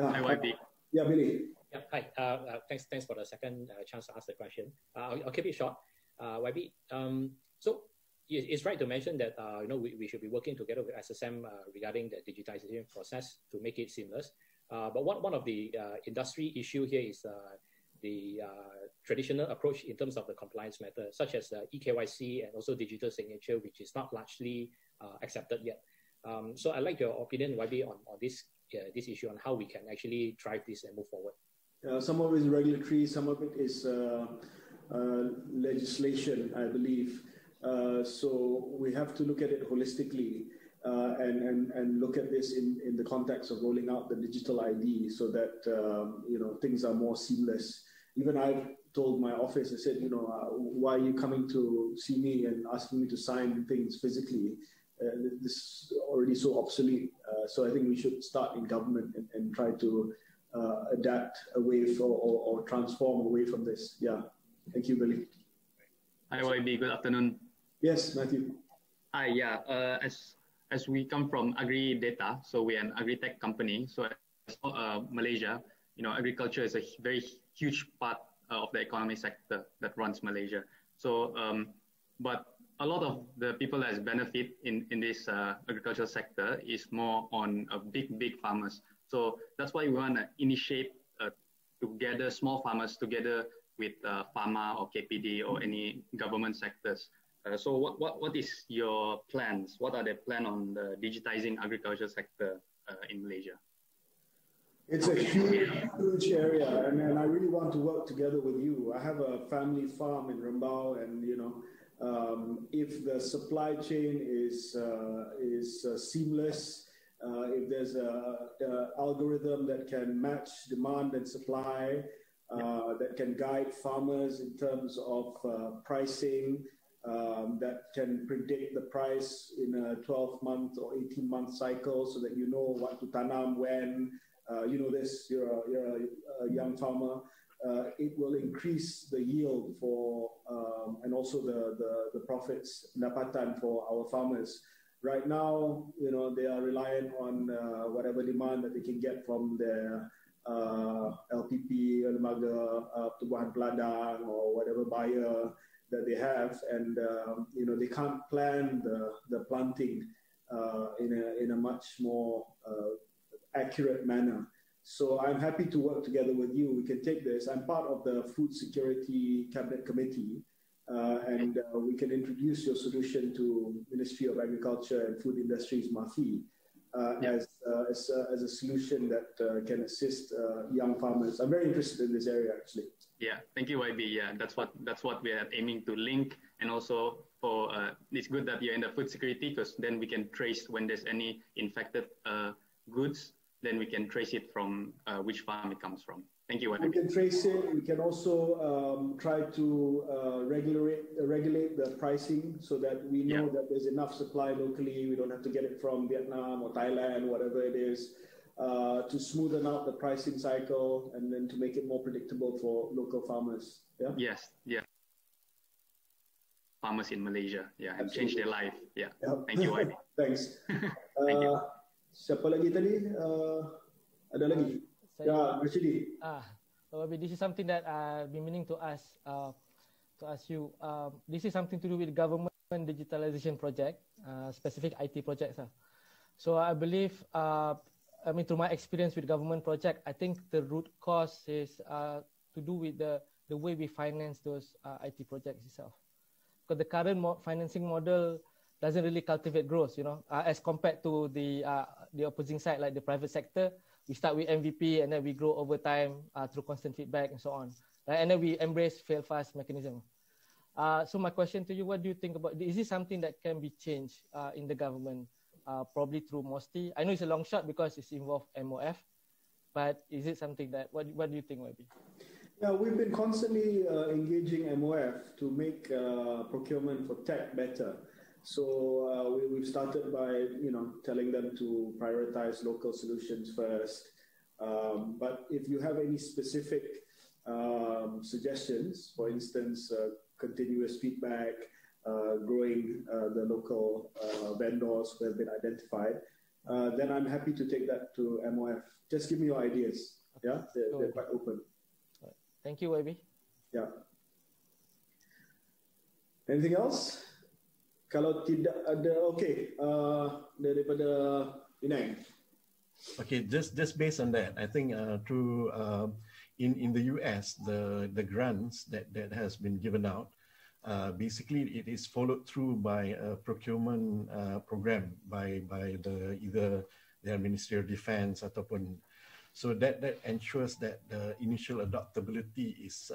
Hi, YB. Yeah, Billy. Yeah, hi. Thanks for the second chance to ask the question. I'll keep it short. YB. So it's right to mention that we should be working together with SSM regarding the digitization process to make it seamless. But one of the industry issue here is the traditional approach in terms of the compliance method, such as eKYC and also digital signature, which is not largely accepted yet. So I'd like your opinion, YB, on this issue, on how we can actually drive this and move forward. Some of it is regulatory, some of it is legislation, I believe. So we have to look at it holistically and look at this in the context of rolling out the digital ID, so that things are more seamless. Even I've told my office, I said, why are you coming to see me and asking me to sign things physically? This is already so obsolete. So I think we should start in government and try to adapt away or transform away from this. Yeah. Thank you, Billy. Hi, YB. Good afternoon. Yes, Matthew. Hi, yeah. As we come from agri data, so we're an agri-tech company. So Malaysia, agriculture is a very huge part of the economy sector that runs Malaysia. So, but a lot of the people that benefit in this agricultural sector is more on big farmers. So that's why we want to initiate together small farmers together with pharma or KPD or any government sectors. So what is your plans? What are the plans on the digitizing agriculture sector in Malaysia? It's a huge area, and I really want to work together with you. I have a family farm in Rembau, and If the supply chain is seamless, if there's a algorithm that can match demand and supply, that can guide farmers in terms of pricing, that can predict the price in a 12-month or 18-month cycle so that you know what to tanam when, you know this, you're a young farmer, it will increase the yield for, and also the profits, pendapatan for our farmers. Right now, you know, they are reliant on whatever demand that they can get from their LPP, lembaga pertubuhan peladang, or whatever buyer that they have, and you know, they can't plan the planting in a much more accurate manner. So I'm happy to work together with you. We can take this. I'm part of the Food Security Cabinet Committee, and we can introduce your solution to Ministry of Agriculture and Food Industries, MAFI, as a solution that can assist young farmers. I'm very interested in this area, actually. Yeah, thank you, YB. Yeah, that's what we are aiming to link, and also for it's good that you're in the food security, because then we can trace when there's any infected goods. Then we can trace it from which farm it comes from. Thank you, YB. We can trace it. We can also try to regulate the pricing so that we know that there's enough supply locally. We don't have to get it from Vietnam or Thailand, whatever it is, to smoothen out the pricing cycle and then to make it more predictable for local farmers. Yeah. Yes. Yeah. Farmers in Malaysia. Yeah, and change their life. Yeah. Thank you, YB. Thanks. Thank you. Siapa lagi tadi? Ada lagi? Ya, Rashidi. This is something that I've been meaning to ask you. This is something to do with government digitalization project, specific IT projects. So I believe, through my experience with government project, I think the root cause is to do with the way we finance those IT projects itself. Because the current financing model doesn't really cultivate growth, you know, as compared to the opposing side, like the private sector. We start with MVP and then we grow over time through constant feedback and so on. Right? And then we embrace fail fast mechanism. So my question to you, what do you think about, is this something that can be changed in the government, probably through MOSTI? I know it's a long shot because it's involved MOF, but is it something that, what do you think, YB? Yeah, we've been constantly engaging MOF to make procurement for tech better. So we've started by, you know, telling them to prioritize local solutions first. But if you have any specific suggestions, for instance, continuous feedback, growing the local vendors who have been identified, then I'm happy to take that to MOF. Just give me your ideas. Yeah, they're quite open. Thank you, YB. Yeah. Anything else? Kalau tidak ada, okay, daripada Inang. Okay, just based on that, I think through in the US, the grants that has been given out, basically it is followed through by a procurement program by either their Ministry of Defense ataupun, so that ensures that the initial adaptability is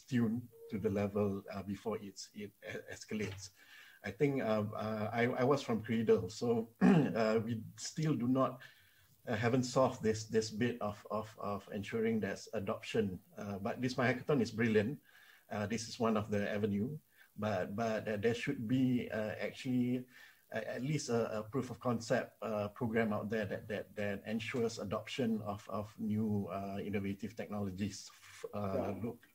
tuned to the level before it escalates. I think I was from Cradle, so we still do not haven't solved this bit of ensuring there's adoption. But this MyHackathon is brilliant. This is one of the avenue, but there should be actually at least a proof of concept program out there that ensures adoption of new innovative technologies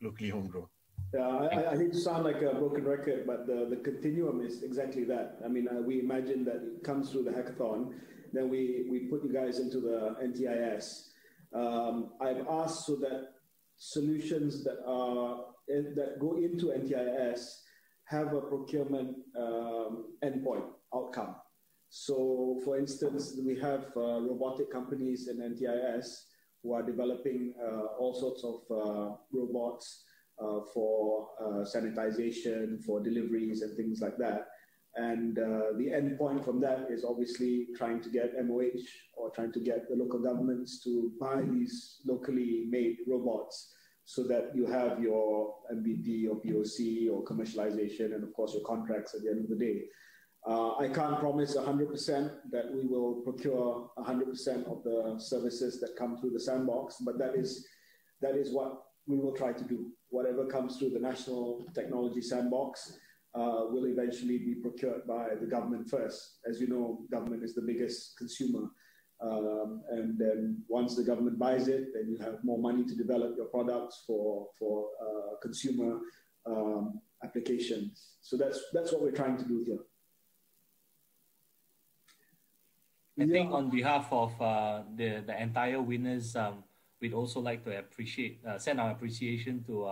locally homegrown. Yeah, I hate to sound like a broken record, but the continuum is exactly that. I mean, we imagine that it comes through the hackathon, then we put you guys into the NTIS. I've asked so that solutions that go into NTIS have a procurement endpoint outcome. So, for instance, we have robotic companies in NTIS who are developing all sorts of robots for sanitization, for deliveries and things like that. And the end point from that is obviously trying to get MOH or trying to get the local governments to buy these locally made robots so that you have your MBD or POC or commercialization and of course your contracts at the end of the day. I can't promise 100% that we will procure 100% of the services that come through the sandbox, but that is what we will try to do. Whatever comes through the National Technology Sandbox will eventually be procured by the government first. As you know, government is the biggest consumer. And then once the government buys it, then you have more money to develop your products for consumer applications. So that's what we're trying to do here. I think on behalf of the entire winners, we'd also like to send our appreciation to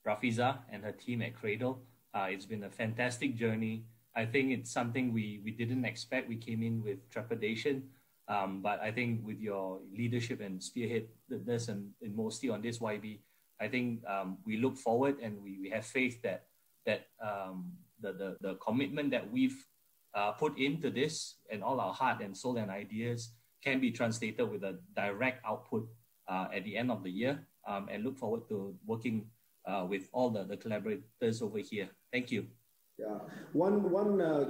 Rafiza and her team at Cradle. It's been a fantastic journey. I think it's something we didn't expect. We came in with trepidation, but I think with your leadership and spearhead this and mostly on this YB, I think we look forward and we have faith that the commitment that we've put into this and all our heart and soul and ideas can be translated with a direct output at the end of the year, and look forward to working with all the collaborators over here. Thank you. Yeah, one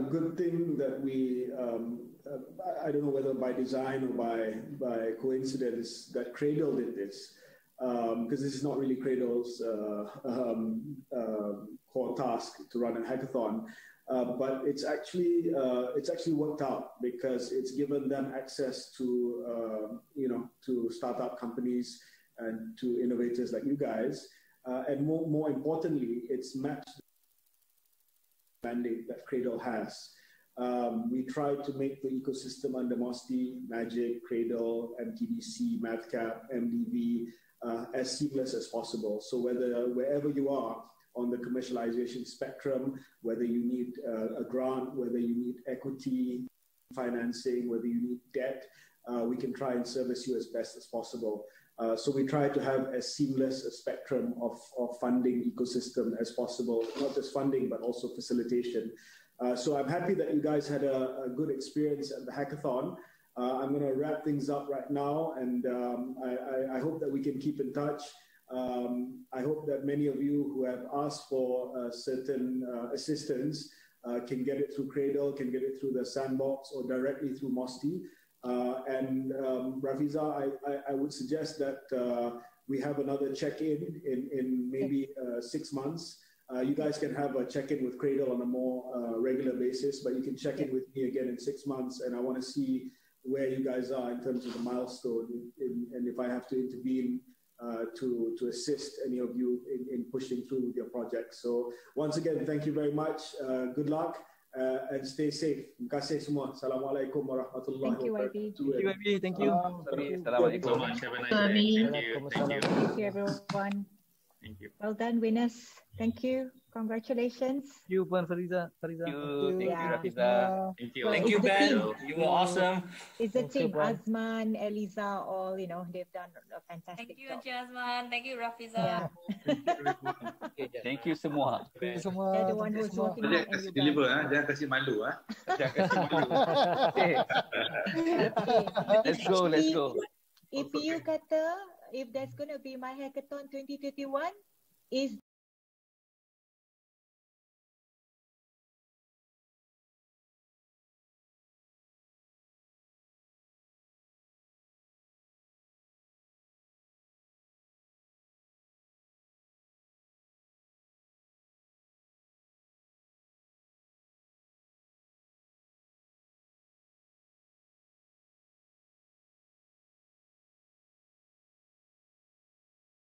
good thing that we, I don't know whether by design or by coincidence, that Cradle did this, because this is not really Cradle's core task to run a hackathon. But it's actually worked out because it's given them access to to startup companies and to innovators like you guys, and more importantly, it's matched the mandate that Cradle has. We tried to make the ecosystem under MOSTI, Magic, Cradle, MTDC, MathCap, MDV as seamless as possible. So wherever you are on the commercialization spectrum, whether you need a grant, whether you need equity financing, whether you need debt, we can try and service you as best as possible. So we try to have as seamless a spectrum of funding ecosystem as possible, not just funding, but also facilitation. So I'm happy that you guys had a good experience at the hackathon. I'm going to wrap things up right now, and I hope that we can keep in touch. I hope that many of you who have asked for certain assistance can get it through Cradle, can get it through the sandbox or directly through MOSTI. And Rafiza, I would suggest that we have another check-in in maybe 6 months. You guys can have a check-in with Cradle on a more regular basis, but you can check in with me again in 6 months, and I want to see where you guys are in terms of the milestone, and if I have to intervene to assist any of you in pushing through with your project. So once again, thank you very much. Good luck and stay safe. Terima kasih semua. Assalamualaikum warahmatullahi wabarakatuh. Thank you, YB. Thank you. Assalamualaikum. Thank you, everyone. Thank you. Well done, winners. Thank you. Congratulations. Thank you, Puan Fariza. Thank you, Rafiza. Thank you. Thank you, Ben. You were awesome. It's a team. Azman, Eliza, all, they've done a fantastic job. Thank you, Azman. Thank you, Rafiza. Thank you semua. They're the one who's working hard. And you deliver, jangan kasih malu. Jangan kasih malu. Let's go. If you kata, if there's going to be MyHackathon 2021, is